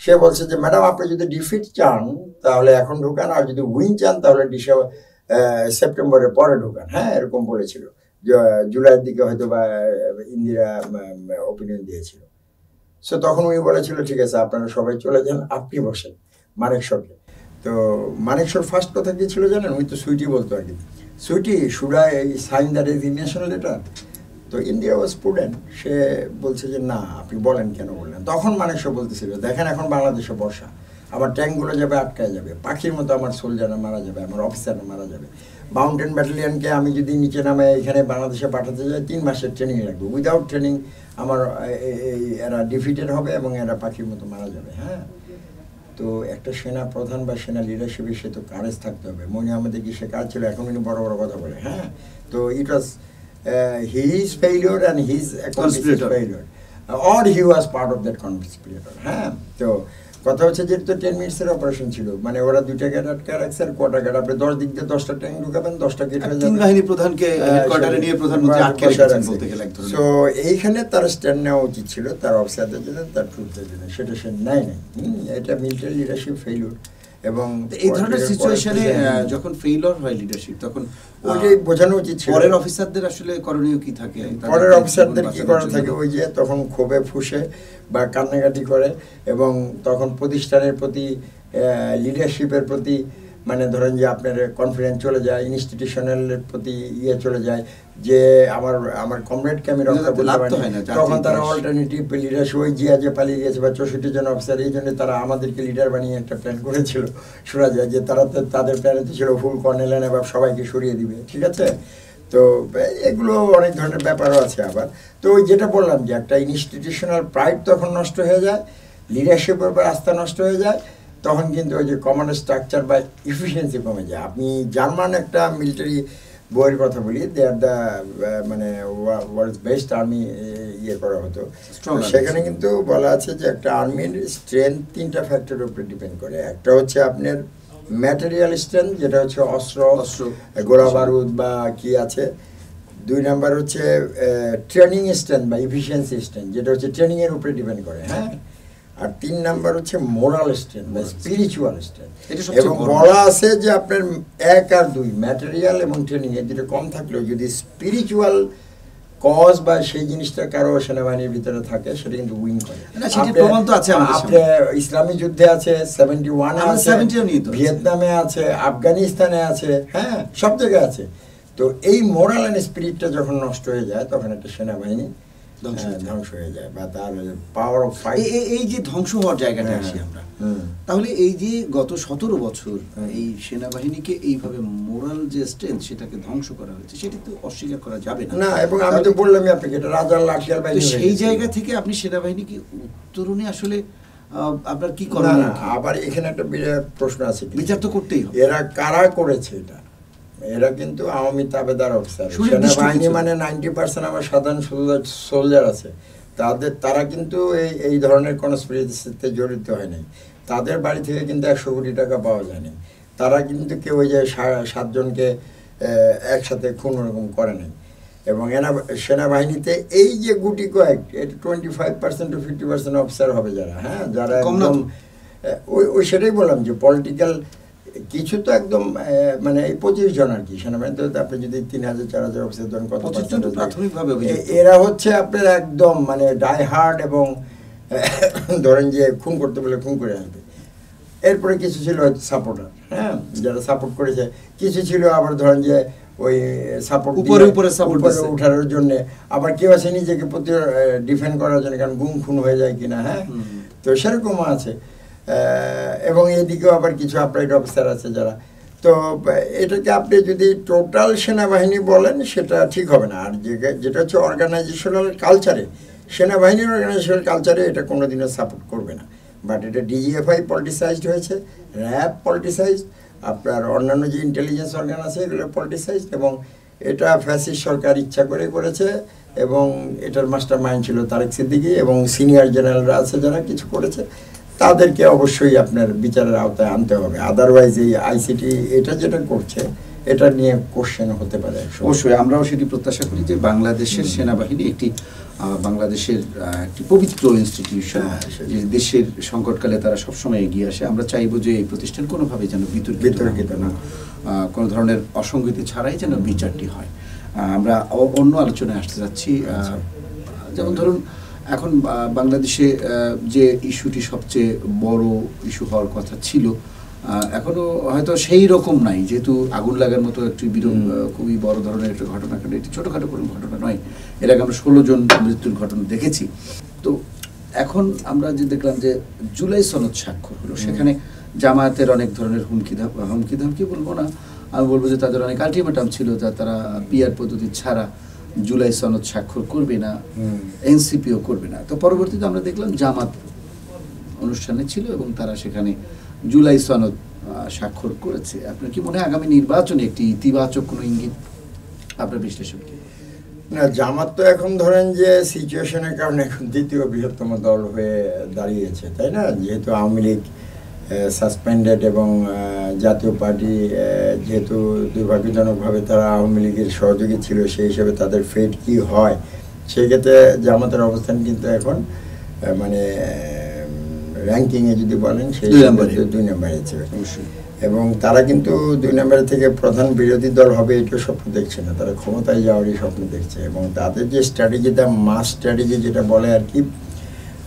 সে বলছে যে ম্যাডাম আপনি যদি ডিফিট চান তাহলে এখন ঢুকান, আর যদি উইন চান তাহলে সেপ্টেম্বরের পরে ঢুকান। হ্যাঁ, এরকম বলেছিল। জুলাইয়ের দিকে হয়তো বা ইন্দিরা ওপিনিয়ন দিয়েছিল। সো তখন উনি বলেছিল ঠিক আছে আপনারা সবাই চলে যান, আপনি বসেন মানেকশকে। তো মানেকশর ফার্স্ট কথা কি ছিল জানেন? উনি তো সুইটি বলতো আর কি, Sweety should I sign the resignation letter? তো ইন্ডিয়া ওয়াজ স্টুডেন্ট, সে বলছে যে না আপনি বলেন, কেন বললেন? তখন মানেকশ বলতেছিল দেখেন এখন বাংলাদেশে বর্ষা, আমার ট্যাঙ্কগুলো যাবে আটকায় যাবে, পাখির মতো আমার সোলজাররা মারা যাবে, আমার অফিসাররা মারা যাবে। মাউন্টেন ব্যাটালিয়নকে আমি যদি নিচে নামে এখানে বাংলাদেশে পাঠাতে যাই 3 মাসের ট্রেনিং লাগবে, উইদাউট ট্রেনিং আমার এরা ডিফিটেড হবে এবং এরা পাখির মতো মারা যাবে। হ্যাঁ, তো একটা সেনা প্রধান বা সেনা লিডারশিপে সে তো কারেজ থাকতে হবে। মনি আমাদের কি সে কাজ ছিল? এখন উনি বড় বড় কথা বলে। হ্যাঁ, তো ইট ওয়াজ his failure and his accomplice's failure, or he was part of that conspirator. হ্যাঁ, তো কথা হচ্ছে যে তো 10 মিনিটসের অপারেশন ছিল, মানে ওরা 2টা গেট আটকে রাখছে আর কোয়ার্টার গেট, আপনি 10 দিক দিয়ে 10টা ট্যাঙ্ক ঢুকাবেন, 10টা গেট হয়ে যাবে। তিন বাহিনী প্রধানকে হেডকোয়ার্টারে নিয়ে প্রধানমন্ত্রী আটকে রেখেছেন বলতে গেলে এক ধরনের। সো এইখানে তার স্ট্যান্ড নেওয়া উচিত ছিল, তার অফিসারদের জন্য, তার ট্রুপদের জন্য, সেটা সে নেয় নাই। এটা মিলিটারি লিডারশিপ ফেইলিউর। এবং এই ধরনের সিচুয়েশনে যখন ফেইলিউর হয় লিডারশিপ, তখন ওইটাই বোঝানো উচিত ছিল। পরের অফিসারদের আসলে করণীয় কি থাকে? পরের অফিসারদের কি করা থাকে? ওই যে তখন ক্ষোভে ফুসে বা কান্নাকাটি করে, এবং তখন প্রতিষ্ঠানের প্রতি লিডারশিপের প্রতি মানে ধরেন যে আপনার কনফিডেন্স চলে যায়, ইনস্টিটিউশনাল প্রতি চলে যায় যে আমার কমরেডকে আমি রক্ষা করতে পারি। তখন তারা অল্টারনেটিভ লিডারশিপ, ওই জিয়া যে পালিয়ে গেছে বা 64 জন অফিসার, এই জন্য তারা আমাদেরকে লিডার বানিয়ে একটা প্ল্যান করেছিল। শোনা যায় যে তারা তাদের প্ল্যানেতে ছিল ফুল কর্নেল এনে সবাইকে সরিয়ে দিবে। ঠিক আছে, তো এগুলো অনেক ধরনের ব্যাপারও আছে আবার। তো ওই যেটা বললাম যে একটা ইনস্টিটিউশনাল প্রাইড তখন নষ্ট হয়ে যায়, লিডারশিপের উপর আস্থা নষ্ট হয়ে যায়, তখন কিন্তু ওই যে কমান্ড স্ট্রাকচার বা ইফিসিয়েন্সি কমে যায়। আপনি জার্মান একটা মিলিটারি বইয়ের কথা বলি, দে আর দ্য মানে ওয়ার্ল্ডস বেস্ট আর্মি করা হতো, সেখানে কিন্তু বলা আছে যে একটা আর্মির স্ট্রেংথ 3টা ফ্যাক্টরের উপরে ডিপেন্ড করে। একটা হচ্ছে আপনার ম্যাটেরিয়াল স্ট্রেংথ, যেটা হচ্ছে অস্ত্র গোলা বারুদ বা কি আছে। 2 নাম্বার হচ্ছে ট্রেনিং স্ট্রেংথ বা ইফিসিয়েন্সি স্ট্রেংথ, যেটা হচ্ছে ট্রেনিংয়ের উপরে ডিপেন্ড করে। হ্যাঁ, আর 3 নাম্বার হচ্ছে মোরাল স্ট্রেংথ বা স্পিরিচুয়াল স্ট্রেংথ। এবং বলা আছে যে আপনার 1 আর 2 ম্যাটেরিয়াল এবং ট্রেনিং এর যেটা কম থাকলেও যদি স্পিরিচুয়াল কজ বা সেই জিনিসটা কারো সেনাবাহিনীর ভিতরে থাকে, সেটা কিন্তু উইন করে। আপনার ইসলামী যুদ্ধে আছে, 71-এ আছে, ভিয়েতনামে আছে, আফগানিস্তানে আছে, হ্যাঁ সব জায়গায় আছে। তো এই মোরাল অ্যান্ড স্পিরিটটা যখন নষ্ট হয়ে যায়, তখন একটা সেনাবাহিনী ধ্বংস হয়ে যায় বা তার পাওয়ার অফ ফাইট। এই যে ধ্বংস হওয়ার জায়গাটা আসি আমরা, তাহলে এই যে গত 17 বছর এই সেনাবাহিনীকে এইভাবে মোরাল যে স্ট্রেংথ সেটাকে ধ্বংস করা হয়েছে, সেটা তো অস্বীকার করা যাবে না। এবং আমি তো বললামই আপনাকে, এটা রাজার লাঠিয়াল বাহিনী। সেই জায়গা থেকে আপনি সেনাবাহিনীকে উত্তরণে আসলে আপনার কি করার? আবার এখানে একটা বিরাট প্রশ্ন আছে, বিচার তো করতেই হবে। এরা কারা করেছে এটা? এরা কিন্তু আওয়ামী তাবেদার অফিসার। সেনাবাহিনী মানে 90% আমার সাধারণ সোলজার আছে, তারা কিন্তু এই ধরনের কনস্পিরেসিতে জড়িত হয় নাই। তাদের বাড়ি থেকে কিন্তু 100 কোটি টাকা পাওয়া যায়নি। তারা কিন্তু কেউ ওই যে 7 জনকে একসাথে খুন ওরকম করে নাই। এবং সেনাবাহিনীতে এই যে গুটি কয়েক 25% to 50% অফিসার হবে যারা, হ্যাঁ, যারা একদম ওই সেটাই বললাম যে পলিটিক্যাল কিছু তো একদম মানে এই 25 জন আর কি সেনাবাহিনীতে। আপনি যদি 3000 4000 অফিসার ধরেন, কত এরা হচ্ছে আপনার একদম মানে ডাই হার্ড এবং ধরেন যে খুন করতে বলে খুন করে আসবে। এরপরে কিছু ছিল সাপোর্টার, হ্যাঁ, যারা সাপোর্ট করেছে। কিছু ছিল আবার ধরেন যে ওই সাপোর্ট উপরে উঠার জন্য, আবার কেউ আছে নিজেকে প্রতি ডিফেন্ড করার জন্য, কারণ গুম খুন হয়ে যায় কিনা, হ্যাঁ, তো সেরকমও আছে। এবং এদিকেও আবার কিছু আপরাইট অফিসার আছে যারা। তো এটাকে আপনি যদি টোটাল সেনাবাহিনী বলেন সেটা ঠিক হবে না। আর যেটা হচ্ছে অর্গানাইজেশনাল কালচারে, সেনাবাহিনীর অর্গানাইজেশনাল কালচারে এটা কোনোদিনও সাপোর্ট করবে না। বাট এটা ডিজিএফআই পলিটিসাইজড হয়েছে, র্যাব পলিটিসাইজড, আপনার অন্যান্য যে ইন্টেলিজেন্স অর্গান আছে এগুলো পলিটিসাইজড, এবং এটা ফ্যাসিস্ট সরকার ইচ্ছা করে করেছে। এবং এটার মাস্টার মাইন্ড ছিল তারেক সিদ্দিকী, এবং সিনিয়র জেনারেলরা আছে যারা কিছু করেছে, তাদেরকে অবশ্যই আপনার বিচারের আওতায় আনতে হবে। আদারওয়াইজ এই আইসিটি এটা যেটা করছে এটা নিয়ে কোশ্চেন হতে পারে। অবশ্যই আমরাও সেটি প্রত্যাশা করি যে বাংলাদেশের সেনাবাহিনী একটি বাংলাদেশের একটি পবিত্র ইনস্টিটিউশন, যে দেশের সংকটকালে তারা সবসময় এগিয়ে আসে। আমরা চাইবো যে এই প্রতিষ্ঠান কোনোভাবে যেন বিতর্কিত না, কোনো ধরনের অসঙ্গতি ছাড়াই যেন বিচারটি হয়। আমরা অন্য আলোচনায় আসতে যাচ্ছি। যেমন ধরুন এখন বাংলাদেশে যে ইস্যুটি সবচেয়ে বড় ইস্যু হওয়ার কথা ছিল, এখনো হয়তো সেই রকম নাই, যেহেতু আগুন লাগার মতো একটি খুবই বড় ধরনের একটা ঘটনা, কারণ এটি ছোটোখাটো কোনো ঘটনা নয়। এর আগে আমরা 16 জন মৃত্যুর ঘটনা দেখেছি। তো এখন আমরা যে দেখলাম যে জুলাই সনদ স্বাক্ষর হলো, সেখানে জামায়াতের অনেক ধরনের হুমকি ধামকি বলবো না, আমি বলবো যে তাদের অনেক আলটিমেটাম ছিল, যা তারা পিআর পদ্ধতি ছাড়া জুলাই সনদ স্বাক্ষর করবে না, এনসিপিও করবে না। তো পরবর্তীতে আমরা দেখলাম জামাত অনুষ্ঠানে ছিল এবং তারা সেখানে জুলাই সনদ স্বাক্ষর করেছে। আপনার কি মনে হয় আগামী নির্বাচনে একটি ইতিবাচক কোনো ইঙ্গিত আপনার বিশ্লেষণ কি? না, জামাত তো এখন ধরেন যে সিচুয়েশনের কারণে এখন দ্বিতীয় বৃহত্তম দল হয়ে দাঁড়িয়েছে, তাই না? যেহেতু আওয়ামী লীগ সাসপেন্ডেড এবং জাতীয় পার্টি যেহেতু দুর্ভাগ্যজনকভাবে তারা আওয়ামী লীগের সহযোগী ছিল, সেই হিসেবে তাদের ফেট কি হয়, সেক্ষেত্রে জামাতের অবস্থান কিন্তু এখন মানে র্যাঙ্কিংয়ে যদি বলেন সেই 2 নম্বরে আছে। এবং তারা কিন্তু 2 নম্বরের থেকে প্রধান বিরোধী দল হবে এটাও স্বপ্ন দেখছে না, তারা ক্ষমতায় যাওয়ারই স্বপ্ন দেখছে। এবং তাদের যে স্ট্র্যাটেজিটা মাস স্ট্র্যাটেজি যেটা বলে আর কি,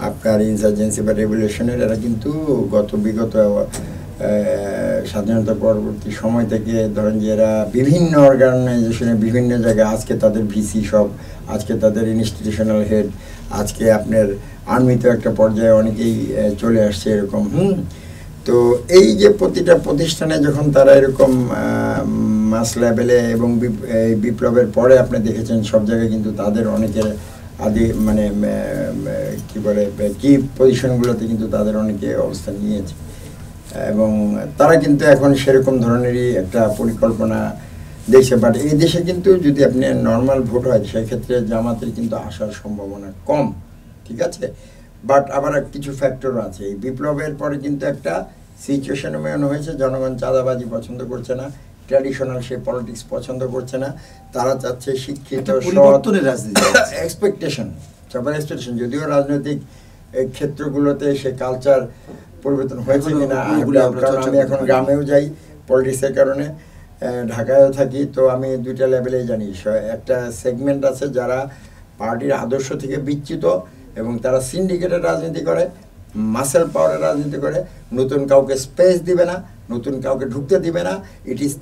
আপনার ইনসার্জেন্সি বা রেভলিউশনের, এরা কিন্তু বিগত স্বাধীনতা পরবর্তী সময় থেকে ধরেন যে এরা বিভিন্ন অর্গানাইজেশনে বিভিন্ন জায়গায়, আজকে তাদের ভিসি সব, আজকে তাদের ইনস্টিটিউশনাল হেড, আজকে আপনার আর্মিতে একটা পর্যায়ে অনেকেই চলে আসছে এরকম। তো এই যে প্রতিটা প্রতিষ্ঠানে যখন তারা এরকম মাস লেভেলে এবং এই বিপ্লবের পরে আপনি দেখেছেন সব জায়গায় কিন্তু তাদের অনেকের আদি মানে কি বলে কি পজিশনগুলোতে কিন্তু তাদের অনেকে অবস্থান নিয়েছে, এবং তারা কিন্তু এখন সেরকম ধরনেরই একটা পরিকল্পনা দেখছে। বাট এই দেশে কিন্তু যদি আপনি নর্মাল ভোট হয় সেক্ষেত্রে জামাতের কিন্তু আসার সম্ভাবনা কম, ঠিক আছে? বাট আবার কিছু ফ্যাক্টরও আছে। এই বিপ্লবের পরে কিন্তু একটা সিচুয়েশন মনে হয়েছে, জনগণ চাঁদাবাজি পছন্দ করছে না, ট্র্যাডিশনাল সে পলিটিক্স পছন্দ করছে না, তারা চাচ্ছে শিক্ষিত এক্সপেকটেশন, সবার এক্সপেকটেশন। যদিও রাজনৈতিক ক্ষেত্রগুলোতে সে কালচার পরিবর্তন হয়েছে কিনা, কারণ আমি এখন গ্রামেও যাই পলিটিক্সের কারণে, ঢাকায়ও থাকি, তো আমি 2টা লেভেলেই জানি। একটা সেগমেন্ট আছে যারা পার্টির আদর্শ থেকে বিচ্যুত এবং তারা সিন্ডিকেটের রাজনীতি করে, মাসেল পাওয়ারের রাজনীতি করে, নতুন কাউকে স্পেস দিবে না, নতুন কাউকে ঢুকতে দিবে না। ইট ইজ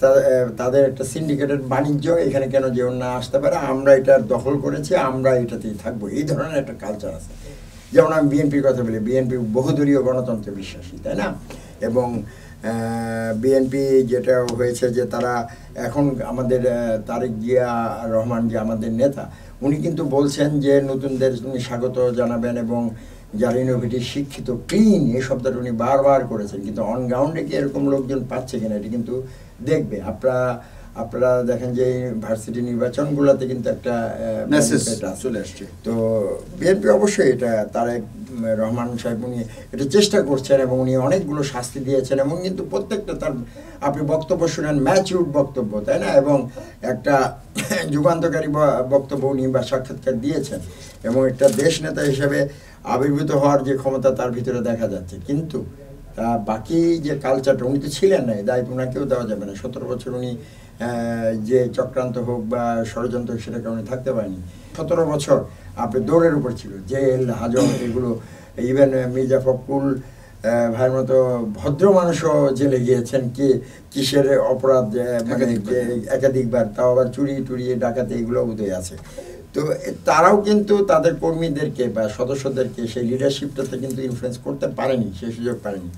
তাদের একটা সিন্ডিকেটেড বাণিজ্য, এখানে কেন যেও না আসতে পারে, আমরা এটা দখল করেছি, আমরা এটাতেই থাকবো, এই ধরনের একটা কালচার আছে। যেমন আমি বিএনপির কথা বলি, বিএনপি বহুদলীয় গণতন্ত্রে বিশ্বাসী, তাই না? এবং বিএনপি যেটা হয়েছে যে তারা এখন আমাদের তারেক জিয়া রহমান যে আমাদের নেতা, উনি কিন্তু বলছেন যে নতুনদের উনি স্বাগত জানাবেন এবং যারা ইনোভেটিভ, শিক্ষিত, ক্লিন, এই শব্দটা উনি বারবার করেছেন। কিন্তু অন গ্রাউন্ডে কি এরকম লোকজন পাচ্ছে কিনা এটি কিন্তু দেখবে। আপনারা দেখেন যে ভার্সিটি নির্বাচনগুলোতে কিন্তু একটা মেসেজ benefit আছে। চলে আসছে। তো বিএনপি অবশ্যই এটা তারেক রহমান সাহেব উনি এটা চেষ্টা করছেন এবং উনি অনেকগুলো শাস্তি দিয়েছেন এবং কিন্তু প্রত্যেকটা তার আপনি বক্তব্য শুনেন ম্যাচিউর বক্তব্য, তাই না, এবং একটা যুগান্তকারী বক্তব্য উনি বা সাক্ষাৎকার দিয়েছেন এবং একটা দেশ নেতা হিসেবে আবির্ভূত হওয়ার যে ক্ষমতা তার ভিতরে দেখা যাচ্ছে। কিন্তু বাকি যে কালচারটা উনি তো ছিলেন না, দায়িত্ব ওনাকেও দেওয়া যাবে না। 17 বছর উনি যে চক্রান্ত হোক বা ষড়যন্ত্র হোক সেটাকে উনি থাকতে পারেনি। 17 বছর আপনি দৌড়ের উপর ছিল, জেল হাজত এগুলো, ইভেন মির্জা ফখরুল ভাইয়ের মতো ভদ্র মানুষও জেলে গিয়েছেন কি কিসের অপরাধ, মানে একাধিকবার, তাও আবার চুরি টুরি ডাকাতি এগুলো বোধহয় আছে। তো তারাও কিন্তু তাদের কর্মীদেরকে বা সদস্যদেরকে সেই লিডারশিপটাতে কিন্তু ইনফ্লুয়েন্স করতে পারেনি, সেই সুযোগ পারেনি।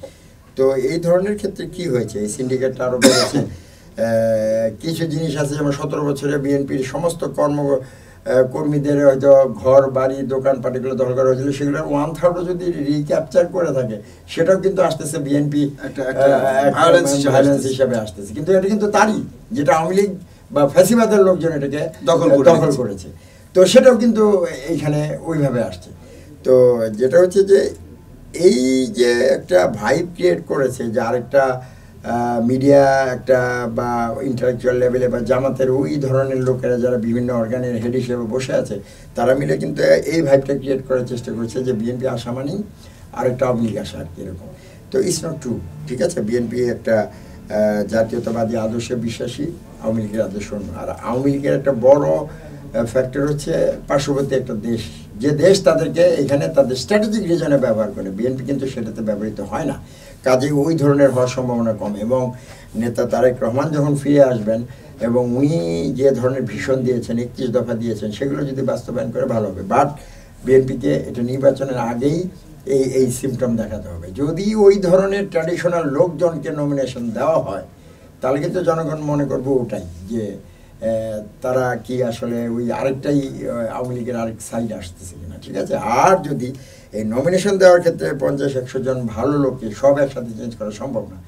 তো এই ধরনের ক্ষেত্রে কি হয়েছে, এই সিন্ডিকেটটা আরও বেড়েছে। কিছু জিনিস আছে যেমন 17 বছরে বিএনপির সমস্ত কর্মীদের হয়তো ঘর বাড়ি দোকানপাট এগুলো দখল করা হয়েছিল, সেগুলোর 1/3 যদি রিক্যাপচার করে থাকে সেটাও কিন্তু আসতেছে বিএনপি ভায়োলেন্স হিসাবে আসতেছে। কিন্তু এটা কিন্তু তারই, যেটা আওয়ামী লীগ বা ফ্যাসিবাদের লোকজন এটাকে দখল করেছে। তো সেটাও কিন্তু এইখানে ওইভাবে আসছে। তো যেটা হচ্ছে যে এই যে একটা ভাইব ক্রিয়েট করেছে যে আরেকটা মিডিয়া একটা বা ইন্টালেকচুয়াল লেভেলে বা জামাতের ওই ধরনের লোকেরা যারা বিভিন্ন অর্গানের হেড হিসেবে বসে আছে তারা মিলে কিন্তু এই ভাইবটা ক্রিয়েট করার চেষ্টা করছে যে বিএনপি আসা মানেই আরেকটা আওয়ামী লীগ আসা আর কি, এরকম। তো ইটস নট ট্রু, ঠিক আছে। বিএনপি একটা জাতীয়তাবাদী আদর্শে বিশ্বাসী, আওয়ামী লীগের আদর্শ অন্য। আর আওয়ামী লীগের একটা বড় ফ্যাক্টর হচ্ছে পার্শ্ববর্তী একটা দেশ, যে দেশ তাদেরকে এখানে তাদের স্ট্র্যাটেজিক রিজনে ব্যবহার করে, বিএনপি কিন্তু সেটাতে ব্যবহৃত হয় না, কাজে ওই ধরনের হওয়ার সম্ভাবনা কম। এবং নেতা তারেক রহমান যখন ফিরে আসবেন এবং উনি যে ধরনের ভীষণ দিয়েছেন, 31 দফা দিয়েছেন, সেগুলো যদি বাস্তবায়ন করে ভালো হবে। বাট বিএনপিকে এটা নির্বাচনের আগেই এই সিমটম দেখাতে হবে। যদি ওই ধরনের ট্র্যাডিশনাল লোকজনকে নমিনেশন দেওয়া হয় তাহলে কিন্তু জনগণ মনে করবে ওটাই, যে তারা কি আসলে ওই আরেকটাই আওয়ামী লীগের আরেক সাইড আসতেছে কিনা, ঠিক আছে। আর যদি এই নমিনেশন দেওয়ার ক্ষেত্রে 50-100 জন ভালো লোককে সব একসাথে চেঞ্জ করা সম্ভব না,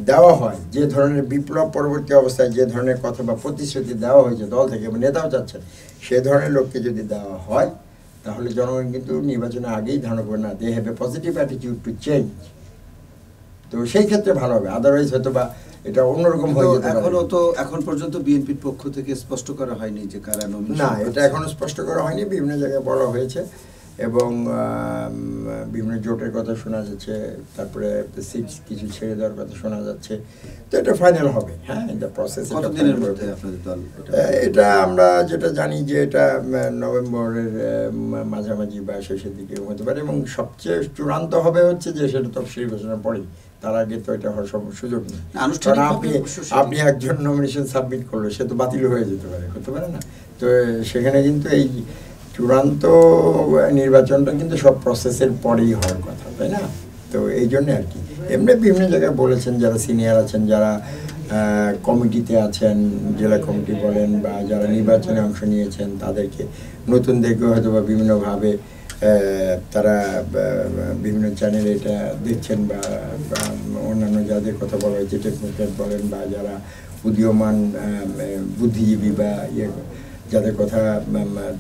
দেওয়া হয় যে ধরনের বিপ্লব পরবর্তী অবস্থায় যে ধরনের কথা বা প্রতিশ্রুতি দেওয়া হয়েছে দল থেকে এবং নেতাও চাচ্ছেন, সে ধরনের লোককে যদি দেওয়া হয় তাহলে জনগণ কিন্তু নির্বাচনের আগেই ধারণা করে না, they have a positive attitude to change. তো সেই ক্ষেত্রে ভালো হবে, আদারওয়াইজ হয়তো বা এটা অন্যরকম হয়ে যেতে পারে। এখনো তো এখন পর্যন্ত বিএনপির পক্ষ থেকে স্পষ্ট করা হয়নি যে কারা নমিনেশন। না, এটা এখনো স্পষ্ট করা হয়নি, বিভিন্ন জায়গায় বলা হয়েছে এবং বিভিন্ন জোটের কথা শোনা যাচ্ছে, তারপরে সিটস কিছু ছেড়ে দেওয়ার কথা শোনা যাচ্ছে। তো এটা ফাইনাল হবে, হ্যাঁ, এটা প্রসেস। কতদিনের মধ্যে আপনাদের দল এটা আমরা যেটা জানি যে এটা নভেম্বরের মাঝামাঝি বা শেষের দিকে হতে পারে এবং সবচেয়ে চূড়ান্ত হবে হচ্ছে যে সেটা তফসিল ঘোষণার পরেই, তার আগে তো এটা হওয়ার সুযোগ নেই। কারণ আপনি একজন নমিনেশন সাবমিট করলে সে তো বাতিল হয়ে যেতে পারে, হতে পারে না। তো সেখানে কিন্তু এই চূড়ান্ত নির্বাচনটা কিন্তু সব প্রসেসের পরেই হওয়ার কথা, তাই না। তো এই জন্য আর কি এমনি বিভিন্ন জায়গায় বলেছেন যারা সিনিয়র আছেন, যারা কমিটিতে আছেন, জেলা কমিটি বলেন বা যারা নির্বাচনে অংশ নিয়েছেন, তাদেরকে নতুনদেরকে হয়তো বা বিভিন্নভাবে তারা বিভিন্ন চ্যানেলে এটা দেখছেন বা অন্যান্য যাদের কথা বলা হয়েছে, টেকনোক্র্যাট বলেন বা যারা উদীয়মান বুদ্ধিজীবী বা যাদের কথা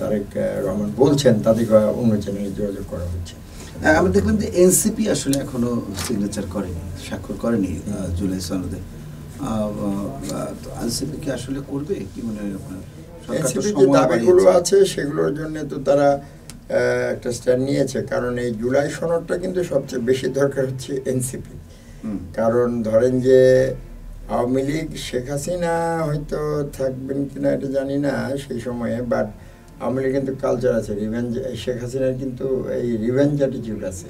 তারেক রহমান বলছেন, তাদেরকে অন্য চ্যানেলে যোগাযোগ করা হচ্ছে। আমরা দেখলাম যে এনসিপি আসলে এখনো সিগনেচার করেনি, স্বাক্ষর করেনি জুলাই সনদে। এনসিপি কি আসলে করবে, কি মনে হয় আপনার? এনসিপি যে দাবিগুলো আছে সেগুলোর জন্য তো তারা একটা স্ট্যান্ড নিয়েছে, কারণ এই জুলাই সনদটা কিন্তু সবচেয়ে বেশি দরকার হচ্ছে এনসিপি। কারণ ধরেন যে আওয়ামী লীগ, শেখ হাসিনা হয়তো থাকবেন কিনা এটা জানি না সেই সময়ে, বাট আওয়ামী লীগ কিন্তু কালচার আছে রিভেঞ্জ, শেখ হাসিনার কিন্তু এই রিভেঞ্জ অ্যাটিটিউড আছে।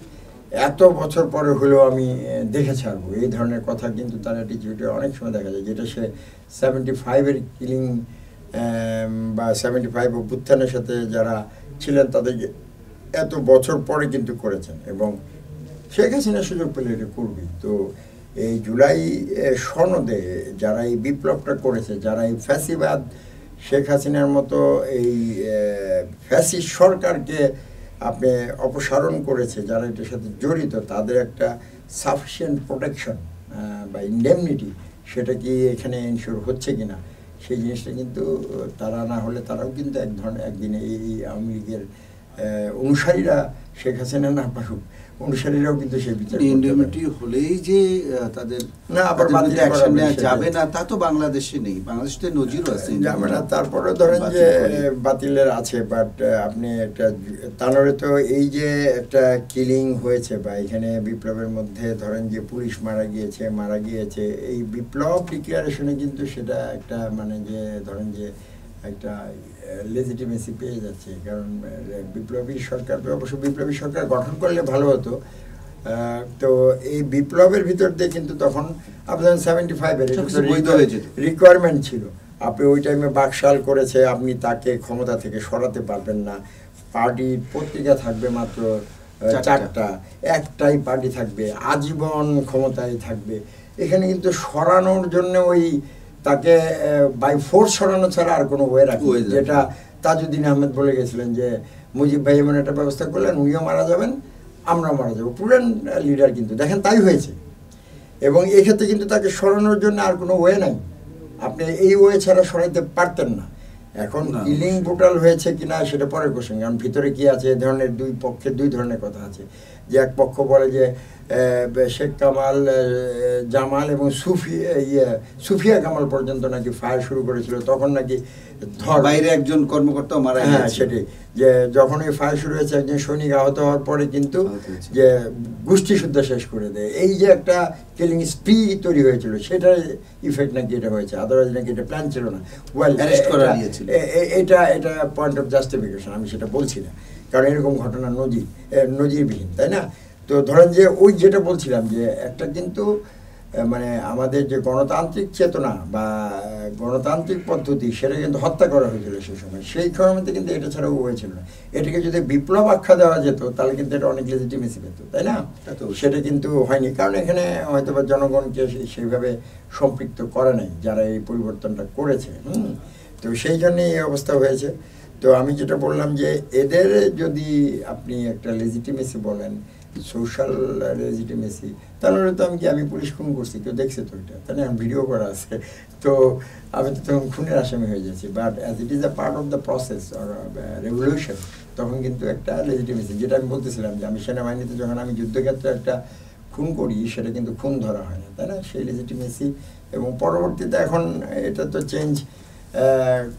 এত বছর পরে হলেও আমি দেখে ছাড়বো, এই ধরনের কথা কিন্তু তার অ্যাটিটিউডে অনেক সময় দেখা যায়, যেটা সে 75-এর কিলিং বা 75 অভ্যুত্থানের সাথে যারা ছিলেন তাদেরকে এত বছর পরে কিন্তু করেছেন এবং শেখ হাসিনা সুযোগ পেলে এটা করবি। তো এই জুলাই সনদে যারা এই বিপ্লবটা করেছে, যারা এই ফ্যাসিবাদ শেখ হাসিনার মতো এই ফ্যাসিস্ট সরকারকে আপনি অপসারণ করেছে, যারা এটার সাথে জড়িত, তাদের একটা সাফিসিয়েন্ট প্রোটেকশন বা ইন্ডেমনিটি সেটা কি এখানে ইনশিওর হচ্ছে কিনা সেই জিনিসটা কিন্তু তারা না হলে তারাও কিন্তু এক ধরনের একদিন এই আওয়ামী লীগের অনুসারীরা শেখ হাসিনা না পারুক, অনুসারীরাও কিন্তু সেই বিচার ইন্ডিমিউনিটি হলেই যে তাদের না আবার অ্যাকশন নেওয়া যাবে না তা তো বাংলাদেশে নেই, বাংলাদেশে নজিরও আছে যাবে না। তারপরে ধরেন যে বাতিলের আছে, বাট আপনি একটা তানরে তো এই যে একটা কিলিং হয়েছে বা এখানে বিপ্লবের মধ্যে ধরেন যে পুলিশ মারা গিয়েছে এই বিপ্লব ডিক্লারেশনে কিন্তু সেটা একটা মানে যে ধরেন যে একটা লেজিটিমেসি পেয়ে যাচ্ছে, কারণ বিপ্লবী সরকার, অবশ্য বিপ্লবী সরকার গঠন করলে ভালো হতো। তো এই বিপ্লবের ভিতর দিয়ে কিন্তু তখন আপনার 75-এর রিকোয়ারমেন্ট ছিল, আপনি ওই টাইমে বাকশাল করেছে, আপনি তাকে ক্ষমতা থেকে সরাতে পারবেন না, পার্টির পত্রিকা থাকবে মাত্র 4টা, একটাই পার্টি থাকবে, আজীবন ক্ষমতায় থাকবে। এখানে কিন্তু সরানোর জন্য ওই তাকে বাই ফোর্স সরানো ছাড়া আর কোনো ওয়ে রাখে, যেটা তাজউদ্দিন আহমেদ বলে গেছিলেন যে মুজিব ভাই এমন একটা ব্যবস্থা করলেন, উনিও মারা যাবেন, আমরাও মারা যাবো, প্রুডেন্ট লিডার। কিন্তু দেখেন তাই হয়েছে, এবং এক্ষেত্রে কিন্তু তাকে সরানোর জন্য আর কোনো ওয়ে নাই, আপনি এই ওয়ে ছাড়া সরাইতে পারতেন না। এখন কিলিং ব্রুটাল হয়েছে কিনা সেটা পরের কোশ্চেন, কারণ ভিতরে কি আছে এ ধরনের দুই পক্ষের দুই ধরনের কথা আছে। যে এক পক্ষ বলে যে শেখ কামাল, জামাল এবং সুফিয়া কামাল পর্যন্ত নাকি ফায়ার শুরু করেছিল, তখন নাকি বাইরে একজন কর্মকর্তা মারা গেছে। হ্যাঁ সেটাই, যে যখন এই ফায়ার শুরু হয়েছে একজন সৈনিক আহত হওয়ার পরে কিন্তু যে গোষ্ঠী শুদ্ধ শেষ করে দেয়, এই যে একটা কিলিং স্প্রি তৈরি হয়েছিল সেটার ইফেক্ট নাকি এটা হয়েছে, আদারওয়াইজ নাকি এটা প্ল্যান ছিল না। ওয়েল এটা পয়েন্ট অফ জাস্টিফিকেশন, আমি সেটা বলছি না, কারণ এরকম ঘটনা নজিরবিহীন, তাই না? তো ধরেন যে ওই যেটা বলছিলাম যে একটা কিন্তু মানে আমাদের যে গণতান্ত্রিক চেতনা বা গণতান্ত্রিক পদ্ধতি সেটা কিন্তু হত্যা করা হয়েছিল সেই সময়, সেই সময়তে কিন্তু এটা ছাড়াও হয়েছিল না। এটাকে যদি বিপ্লব আখ্যা দেওয়া যেত তাহলে কিন্তু এটা অনেক লেজিটিমেসি পেত, তাই না? সেটা কিন্তু হয়নি, কারণ এখানে হয়তো বা জনগণকে সেইভাবে সম্পৃক্ত করে নাই যারা এই পরিবর্তনটা করেছে। তো সেই জন্যই এই অবস্থা হয়েছে। তো আমি যেটা বললাম যে এদের যদি আপনি একটা লেজিটিমেসি বলেন, সোশ্যাল লেজিটিমেসি, তাহলে তো আমি পুলিশ খুন করছি, কেউ দেখছে তো এটা, তাই না? ভিডিও করা আছে, তো আমি তো তখন খুনের আসামি হয়ে যাচ্ছি। But as it is a part of the process or revolution, তখন কিন্তু একটা লেজিটিমেসি, যেটা আমি বলতেছিলাম যে আমি সেনাবাহিনীতে যখন আমি যুদ্ধক্ষেত্রে একটা খুন করি সেটা কিন্তু খুন ধরা হয় না, তাই না? সেই লেজিটিমেসি, এবং পরবর্তীতে এখন এটা তো চেঞ্জ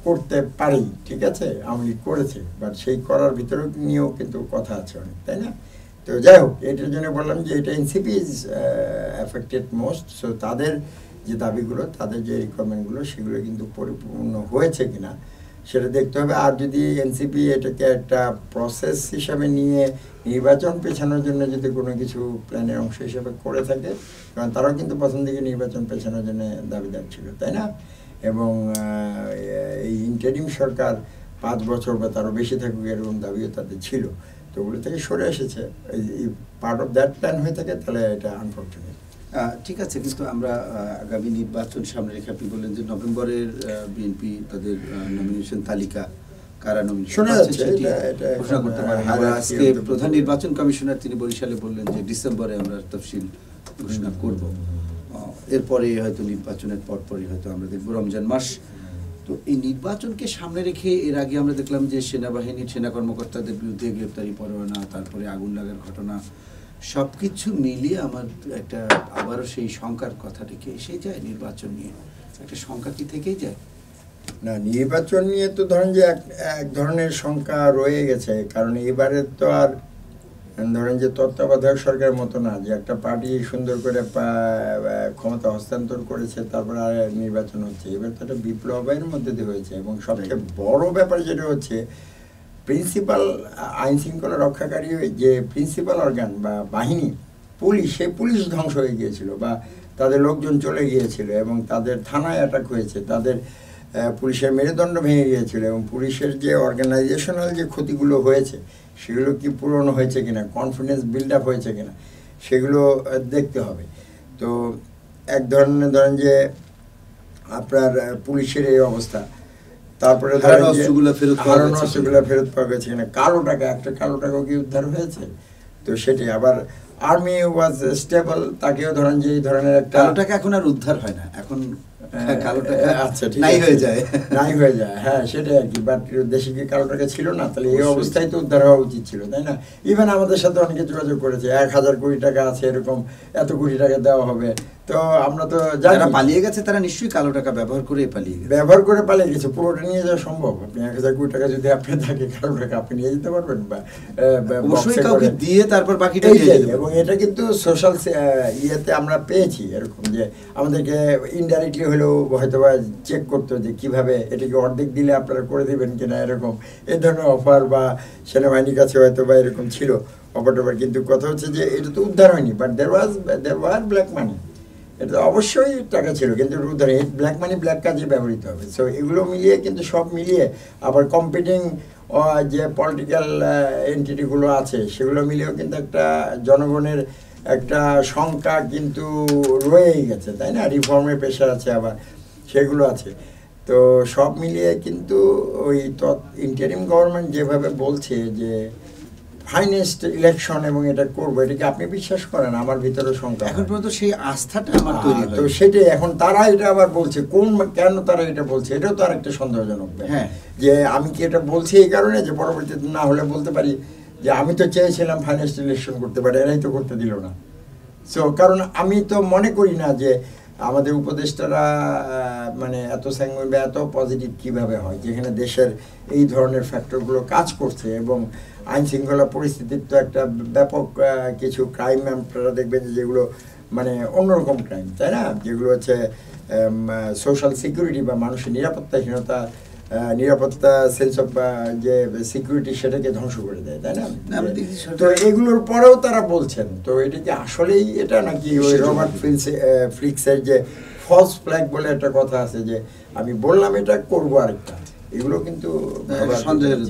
করতে পারি, ঠিক আছে, আওয়ামী লীগ করেছে, বাট সেই করার ভিতরেও নিয়েও কিন্তু কথা আছে অনেক, তাই না? তো যাই হোক, এটার জন্য বললাম যে এটা NCP is affected most. So তাদের যে দাবিগুলো, তাদের যে রিকোয়ারমেন্টগুলো, সেগুলো কিন্তু পরিপূর্ণ হয়েছে কিনা সেটা দেখতে হবে। আর যদি এনসিপি এটাকে একটা প্রসেস হিসাবে নিয়ে নির্বাচন পেছানোর জন্য যদি কোনো কিছু প্ল্যানের অংশ হিসেবে করে থাকে, কারণ তারাও কিন্তু প্রথম দিকে নির্বাচন পেছানোর জন্য দাবিদার ছিল, তাই না? এবং এই ইন্টারিম সরকার 5 বছর বা তারও বেশি থাকুক এরকম দাবিও তাদের ছিল, তো ওগুলো থেকে সরে এসেছে। এই পার্ট অফ দ্যাট প্ল্যান হয়ে থাকে, তাহলে এটা আনফর্চুনেট। ঠিক আছে, কিন্তু আমরা আগামী নির্বাচন সামনে রেখে আপনি বললেন যে নভেম্বরের বিএনপি তাদের নমিনেশন তালিকা কারা নমিনেশন ঘোষণা করতে পারে। আজকে প্রধান নির্বাচন কমিশনার তিনি বরিশালে বললেন যে ডিসেম্বরে আমরা তফসিল ঘোষণা করব, এরপরে হয়তো নির্বাচনের পরপরই হয়তো আমরা দেখব রমজান মাস। তো এই নির্বাচনকে সামনে রেখে এর আগে আমরা দেখলাম যে সেনাবাহিনীর সেনা কর্মকর্তাদের বিরুদ্ধে গ্রেপ্তারি পরোয়ানা, তারপরে আগুন লাগার ঘটনা, সবকিছু মিলিয়ে আমার একটা আবারও সেই শঙ্কার কথাটিকে এসে যায়। নির্বাচন নিয়ে একটা শঙ্কা কি থেকেই যায় না? নির্বাচন নিয়ে তো ধরেন যে এক ধরনের শঙ্কা রয়ে গেছে, কারণ এবারে তো আর ধরেন যে তত্ত্বাবধায়ক সরকারের মতো না যে একটা পার্টি সুন্দর করে ক্ষমতা হস্তান্তর করেছে তারপর আর নির্বাচন হচ্ছে। এবার তো একটা বিপ্লবের মধ্যে দিয়ে হয়েছে, এবং সবচেয়ে বড় ব্যাপার যেটা হচ্ছে প্রিন্সিপাল আইন শৃঙ্খলা রক্ষাকারী যে প্রিন্সিপাল অর্গান বা বাহিনী পুলিশ, সেই পুলিশ ধ্বংস হয়ে গিয়েছিল বা তাদের লোকজন চলে গিয়েছিল, এবং তাদের থানায় অ্যাটাক হয়েছে, তাদের পুলিশের মেরুদণ্ড ভেঙে গিয়েছিল, এবং পুলিশের যে অর্গানাইজেশনাল যে ক্ষতিগুলো হয়েছে সেগুলো কি পূরণ হয়েছে কিনা, কনফিডেন্স বিল্ড আপ হয়েছে কিনা, সেগুলো দেখতে হবে। তো এক ধরনের ধরেন যে আপনার পুলিশের এই অবস্থা, তারপরে ধরেন অস্ত্রগুলো ফেরত পাওয়া গেছে কিনা, কালো টাকা, একটা কালো টাকাও কি উদ্ধার হয়েছে, তো সেটি আবার আর্মি ওয়াজ স্টেবল, তাকেও ধরেন যে এই ধরনের একটা কালো টাকা এখন আর উদ্ধার হয় না, এখন কালো টাকা আচ্ছা ঠিক নাই আছে, হয়ে যায়। নাই হয়ে যায়, হ্যাঁ সেটাই আর কি। বাট দেশে কি কালো টাকা ছিল না? তাহলে এই অবস্থায় তো উদ্ধার হওয়া উচিত ছিল, তাই না? ইভেন আমাদের সাথে অনেকে যোগাযোগ করেছে 1,000 কোটি টাকা আছে, এরকম এত কোটি টাকা দেওয়া হবে। তো আমরা তো যারা জানি পালিয়ে গেছে তারা নিশ্চয়ই কালো টাকা ব্যবহার করে পালিয়ে গেছে। ব্যবহার করে পালিয়ে গেছে, পুরোটা নিয়ে যাওয়া সম্ভব? আপনি 1,000 কোটি টাকা যদি আপনি থাকে, কালো টাকা আপনি নিয়ে যেতে পারবেন? বা অবশ্যই box এ কাউকে করে? দিয়ে তারপর বাকিটা নিয়ে এইটাই, যেতে এবং পারবে। এটা কিন্তু সোশ্যাল ইয়েতে আমরা পেয়েছি এরকম, যে আমাদেরকে ইনডাইরেক্টলি হলেও হয়তো বা চেক করতো যে কিভাবে এটাকে অর্ধেক দিলে আপনারা করে দেবেন কিনা, এরকম এই ধরনের অফার বা সেনাবাহিনীর কাছে হয়তো বা এরকম ছিল অফার টফার। কিন্তু কথা হচ্ছে যে এটা তো উদ্ধার হয়নি, but there were black money. এটা তো অবশ্যই টাকা ছিল, কিন্তু উদ্ধার ব্ল্যাক মানি ব্ল্যাক কাজে ব্যবহৃত হবে। সো এগুলো মিলিয়ে কিন্তু সব মিলিয়ে আবার কম্পিটিং যে পলিটিক্যাল এন্টিটিগুলো আছে সেগুলো মিলিয়েও কিন্তু একটা জনগণের একটা সংখ্যা কিন্তু রয়েই গেছে, তাই না? রিফর্মের প্রেশার আছে, আবার সেগুলো আছে। তো সব মিলিয়ে কিন্তু ওই ইন্টারিম গভর্নমেন্ট যেভাবে বলছে যে ফাইনেস্ট ইলেকশন এবং এটা করবো, এটাকে আপনি বিশ্বাস করেন? আমার ভিতরে সংখ্যা এখন পর্যন্ত সেই আস্থাটা আমার তৈরি তো হয়। সেটাই, এখন তারা এটা আবার বলছে কেন তারা এটা বলছে, এটাও তো আরেকটা সন্দেহজনক ব্যাপার। হ্যাঁ। যে আমি কি এটা বলছি এই কারণে যে পরবর্তীতে না হলে বলতে পারি যে আমি তো চেয়েছিলাম ফাইনান্স ইলেকশন করতে পারি, এরাই তো করতে দিল না। সো কারণ আমি তো মনে করি না যে আমাদের উপদেষ্টারা মানে এত স্যাঙ্গুইন বা এত পজিটিভ কিভাবে হয়, যেখানে দেশের এই ধরনের ফ্যাক্টরগুলো কাজ করছে, এবং আইন শৃঙ্খলা পরিস্থিতির তো একটা ব্যাপক কিছু ক্রাইম আপনারা দেখবেন যে যেগুলো মানে অন্যরকম ক্রাইম, তাই না? যেগুলো হচ্ছে সোশ্যাল সিকিউরিটি বা মানুষের নিরাপত্তাহীনতা, নিরাপত্তা সেন্স অফ যে সিকিউরিটি সেটাকে ধ্বংস করে দেয়, তাই না? তো এগুলোর পরেও তারা বলছেন, তো এটা কি আসলেই এটা নাকি ওই রবার্ট ফ্লিক্সের যে ফলস ফ্ল্যাগ বলে একটা কথা আছে, যে আমি বললাম এটা করবো আরেকটা, এগুলো কিন্তু সন্দেহের।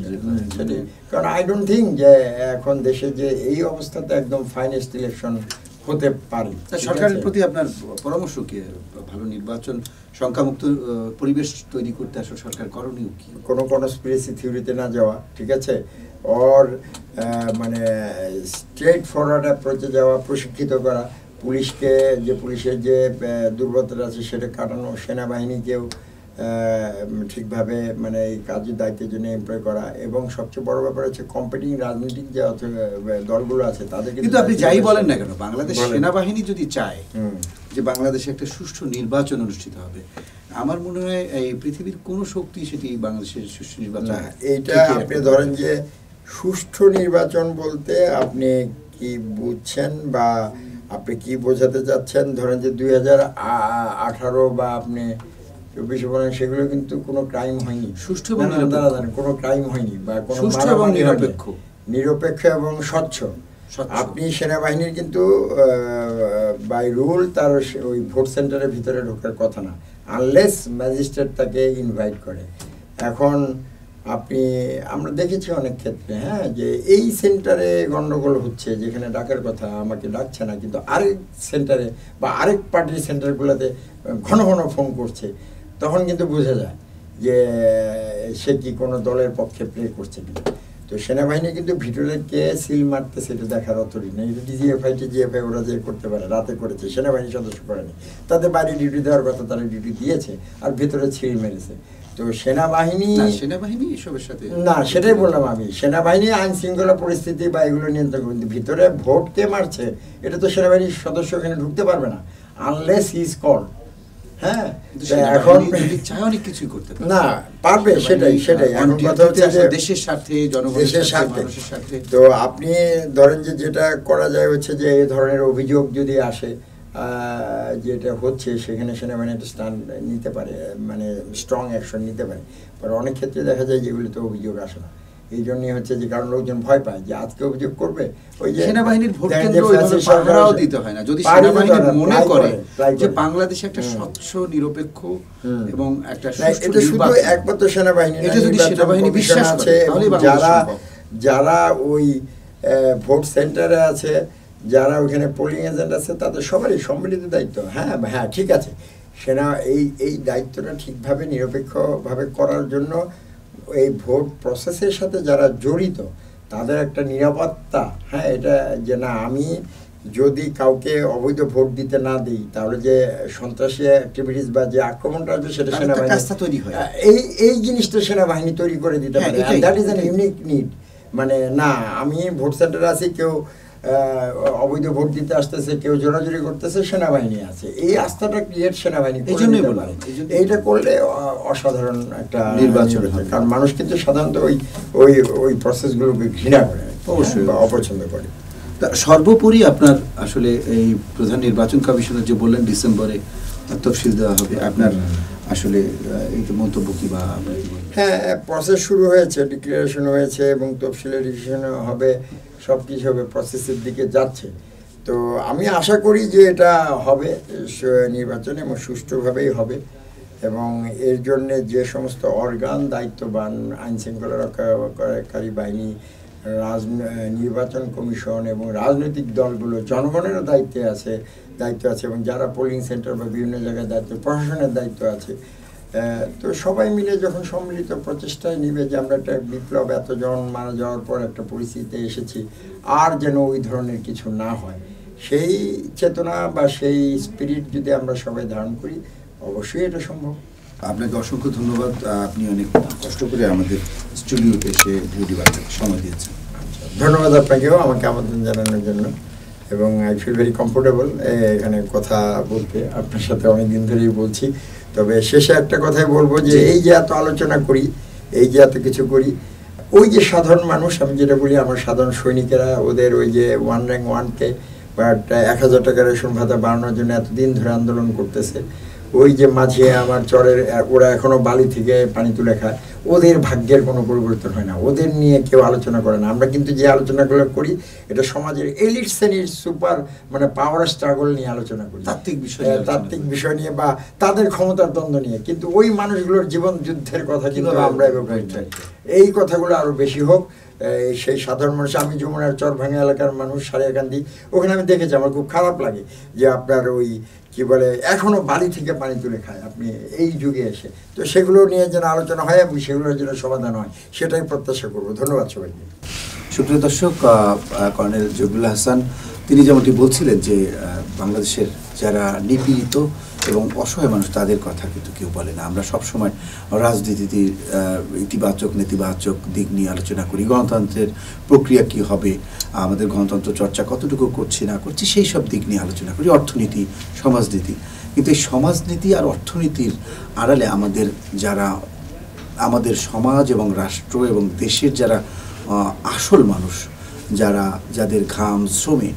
সেটাই, কারণ আই ডোন্ট থিঙ্ক যে এখন দেশে যে এই অবস্থাতে একদম ফাইনেস্ট ইলেকশন হতে পারে। সরকারের প্রতি আপনার পরামর্শ কি? ভালো নির্বাচন, সংখ্যামুক্ত পরিবেশ তৈরি করতে আসলে সরকার করণীয় কি? কোনো কনস্পিরেসি থিওরিতে না যাওয়া, ঠিক আছে? ওর মানে স্ট্রেট ফরওয়ার্ড অ্যাপ্রোচে যাওয়া, প্রশিক্ষিত করা পুলিশকে, যে পুলিশের যে দুর্বলতা আছে সেটা কাটানো, সেনাবাহিনীকেও ঠিকভাবে মানে এই কাজের দায়িত্বের জন্য এমপ্লয় করা, এবং সবচেয়ে বড় ব্যাপার হচ্ছে কম্পিটিং রাজনৈতিক যে দলগুলো আছে তাদেরকে। কিন্তু আপনি যাই বলেন না কেন, বাংলাদেশ সেনাবাহিনী যদি চায় যে বাংলাদেশে একটা সুষ্ঠু নির্বাচন অনুষ্ঠিত হবে, আমার মনে হয় এই পৃথিবীর কোনো শক্তি সেটি বাংলাদেশের সুষ্ঠু নির্বাচন। এইটা আপনি ধরেন যে সুষ্ঠু নির্বাচন বলতে আপনি কি বুঝছেন বা আপনি কি বোঝাতে চাচ্ছেন? ধরেন যে 2018 বা আপনি 24 বলেন, সেগুলো কিন্তু কোনো ক্রাইম হয়নি, সুষ্ঠু এবং কোনো ক্রাইম হয়নি, বা কোনো নিরপেক্ষ নিরপেক্ষ এবং স্বচ্ছ। আপনি সেনাবাহিনীর কিন্তু বাই রুল তার ওই ভোট সেন্টারের ভিতরে ঢোকার কথা না, আনলেস ম্যাজিস্ট্রেট তাকে ইনভাইট করে। এখন আমরা দেখেছি অনেক ক্ষেত্রে, হ্যাঁ, যে এই সেন্টারে গন্ডগোল হচ্ছে, যেখানে ডাকার কথা আমাকে ডাকছে না, কিন্তু আরেক সেন্টারে বা আরেক পার্টির সেন্টারগুলোতে ঘন ঘন ফোন করছে, তখন কিন্তু বোঝা যায় যে সে কি কোনো দলের পক্ষে প্লে করছে কিনা। তো সেনাবাহিনী কিন্তু ভিতরে কে সিল মারতে সেটা দেখার অথরিটি নেই। জিএফআই ওরা যে করতে পারে, রাতে করেছে, সেনাবাহিনী সদস্য করেনি, তাদের বাইরে ডিউটি দেওয়ার কথা, তারা ডিউটি দিয়েছে, আর ভেতরে সিল মেরেছে। তো সেনাবাহিনী এসবের সাথে না, সেটাই বললাম আমি, সেনাবাহিনী আইন শৃঙ্খলা পরিস্থিতি বা এগুলো নিয়ন্ত্রণ করতে, ভিতরে ভোট কে মারছে এটা তো সেনাবাহিনীর সদস্য এখানে ঢুকতে পারবে না, আনলেস হি ইজ কল্ড। হ্যাঁ, এখন অনেক কিছুই করতে না পারবে, সেটাই এখন কথা হচ্ছে যে দেশের স্বার্থে, জনগণের স্বার্থে। তো আপনি ধরেন যে যেটা করা যায় হচ্ছে যে এই ধরনের অভিযোগ যদি আসে যেটা হচ্ছে, সেখানে সেনাবাহিনী একটা স্ট্যান্ড নিতে পারে, মানে স্ট্রং অ্যাকশন নিতে পারে। আর অনেক ক্ষেত্রে দেখা যায় যেগুলিতে অভিযোগ আসে না, এই জন্যই হচ্ছে যে কারণ লোকজন ভয় পায় যে আজকে অভিযোগ করবে, ওই যে সেনাবাহিনীর ভোট কেন্দ্র পাহারাও দিতে হয় না। যদি সেনাবাহিনী মনে করে যে বাংলাদেশে একটা স্বচ্ছ, নিরপেক্ষ এবং একটা এটা শুধু একমাত্র সেনাবাহিনী, এটা যদি সেনাবাহিনী বিশ্বাস করে, তাহলে যারা ওই ভোট সেন্টারে আছে, যারা ওখানে পোলিং এজেন্ট আছে, তাদের সবারই সম্মিলিত দায়িত্ব। হ্যাঁ হ্যাঁ, ঠিক আছে, সেনা এই দায়িত্বটা ঠিকভাবে নিরপেক্ষভাবে করার জন্য এই ভোট প্রসেসের সাথে যারা জড়িত তাদের একটা নিরাপত্তা, হ্যাঁ, এটা যে না আমি যদি কাউকে অবৈধ ভোট দিতে না দিই, তাহলে যে সন্ত্রাসী অ্যাক্টিভিটিস বা যে আক্রমণটা আসবে সেটা কাজটা তৈরি হয়। এই জিনিসটা সেনাবাহিনী তৈরি করে দিতে পারে। That is an unique need. মানে না, আমি ভোট সেন্টারে আছি, কেউ অবৈধ ভোট দিতে আসতেছে, কেউ জোরাজুরি করতেছে, সেনাবাহিনী আছে, এই আস্থাটা ক্রিয়েট সেনাবাহিনী এইটা করলে অসাধারণ একটা নির্বাচন হয়। কারণ মানুষ কিন্তু সাধারণত ওই প্রসেসগুলোকে ঘৃণা করে, অবশ্যই অপছন্দ করে। সর্বোপরি আপনার আসলে এই প্রধান নির্বাচন কমিশনার যে বললেন ডিসেম্বরে তফসিল দেওয়া হবে, আপনার আসলে এই মন্তব্য কি বা? হ্যাঁ, প্রসেস শুরু হয়েছে, ডিক্লারেশন হয়েছে এবং তফসিলের ডিসিশন হবে, সব কিছু হবে, প্রসেসের দিকে যাচ্ছে। তো আমি আশা করি যে এটা হবে নির্বাচন এবং সুষ্ঠুভাবেই হবে, এবং এর জন্যে যে সমস্ত অর্গান দায়িত্ববান, আইন শৃঙ্খলা রক্ষাকারী বাহিনী, নির্বাচন কমিশন এবং রাজনৈতিক দলগুলো, জনগণেরও দায়িত্ব আছে এবং যারা পোলিং সেন্টার বা বিভিন্ন জায়গায় দায়িত্ব, প্রশাসনের দায়িত্ব আছে। তো সবাই মিলে যখন সম্মিলিত প্রচেষ্টায় নিবে যে আমরা একটা বিপ্লব, এতজন মারা যাওয়ার পর একটা পরিস্থিতিতে এসেছি, আর যেন ওই ধরনের কিছু না হয়, সেই চেতনা বা সেই স্পিরিট যদি আমরা সবাই ধারণ করি, অবশ্যই এটা সম্ভব। আপনাকে অসংখ্য ধন্যবাদ, আপনি অনেক কষ্ট করে আমাদের স্টুডিওতে এসে ভিডিও বার্তাকে সময় দিয়েছেন। ধন্যবাদ আপনাকেও আমাকে আমন্ত্রণ জানানোর জন্য, এবং আই ফিল ভেরি কমফোর্টেবল এখানে কথা বলতে। আপনার সাথে অনেকদিন ধরেই বলছি, তবে শেষে একটা কথাই বলবো যে এই যে এত আলোচনা করি, এই যে এত কিছু করি, ওই যে সাধারণ মানুষ, আমি যেটা বলি আমার সাধারণ সৈনিকেরা, ওদের ওই যে 1 র্যাঙ্ক 1K বা 1000 টাকা রেশন ভাতা বাড়ানোর জন্য এতদিন ধরে আন্দোলন করতেছে, ওই যে মাঝে আমার চরের ওরা এখনো বালি থেকে পানি তুলে খায়, ওদের ভাগ্যের কোনো পরিবর্তন হয় না, ওদের নিয়ে কেউ আলোচনা করে না। আমরা কিন্তু যে আলোচনাগুলো করি এটা সমাজের এলিট শ্রেণীর সুপার মানে পাওয়ার স্ট্রাগল নিয়ে আলোচনা করি, তাত্ত্বিক বিষয় নিয়ে বা তাদের ক্ষমতার দ্বন্দ্ব নিয়ে, কিন্তু ওই মানুষগুলোর জীবন যুদ্ধের কথা কিন্তু আমরা এই কথাগুলো আরো বেশি হোক। সেই সাধারণ মানুষ, আমি যমুনার চরভাঙা এলাকার মানুষ, সারিয়াকান্দি, ওখানে আমি দেখেছি, আমার খুব খারাপ লাগে যে আপনার ওই কি বলে এখনো বালি থেকে পানি তুলে খায় আপনি এই যুগে এসে। তো সেগুলো নিয়ে যেন আলোচনা হয় এবং সেগুলোর যেন সমাধান হয়, সেটাই প্রত্যাশা করবো। ধন্যবাদ সবাইকে। সুপ্রিয় দর্শক, কর্নেল জহিরুল হাসান তিনি যেমনটি বলছিলেন যে বাংলাদেশের যারা নিপীড়িত এবং অসহায় মানুষ, তাদের কথা কিন্তু কেউ বলে না। আমরা সবসময় রাজনীতিতে ইতিবাচক নেতিবাচক দিক নিয়ে আলোচনা করি, গণতন্ত্রের প্রক্রিয়া কি হবে, আমাদের গণতন্ত্র চর্চা কতটুকু করছি না করছি, সেই সব দিক নিয়ে আলোচনা করি, অর্থনীতি, সমাজনীতি। কিন্তু এই সমাজনীতি আর অর্থনীতির আড়ালে আমাদের সমাজ এবং রাষ্ট্র এবং দেশের যারা আসল মানুষ, যাদের ঘাম শ্রমে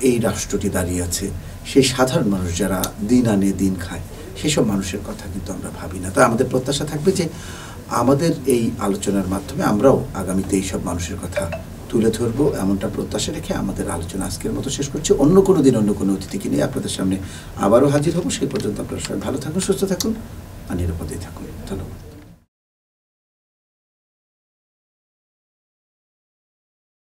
এই রাষ্ট্রটি দাঁড়িয়ে আছে, সেই সাধারণ মানুষ যারা দিন আনে দিন খায়, সেসব মানুষের কথা কিন্তু আমরা ভাবি না। তাই আমাদের প্রত্যাশা থাকবে যে আমাদের এই আলোচনার মাধ্যমে আমরাও আগামীতে এইসব মানুষের কথা তুলে ধরবো, এমনটা প্রত্যাশা রেখে আমাদের আলোচনা আজকের মতো শেষ করছি। অন্য কোনো দিন অন্য কোনো অতিথিকে নিয়ে আপনাদের সামনে আবারও হাজির হব। সেই পর্যন্ত আপনারা সবাই ভালো থাকুন, সুস্থ থাকুন আর নিরাপদেই থাকুন। ধন্যবাদ।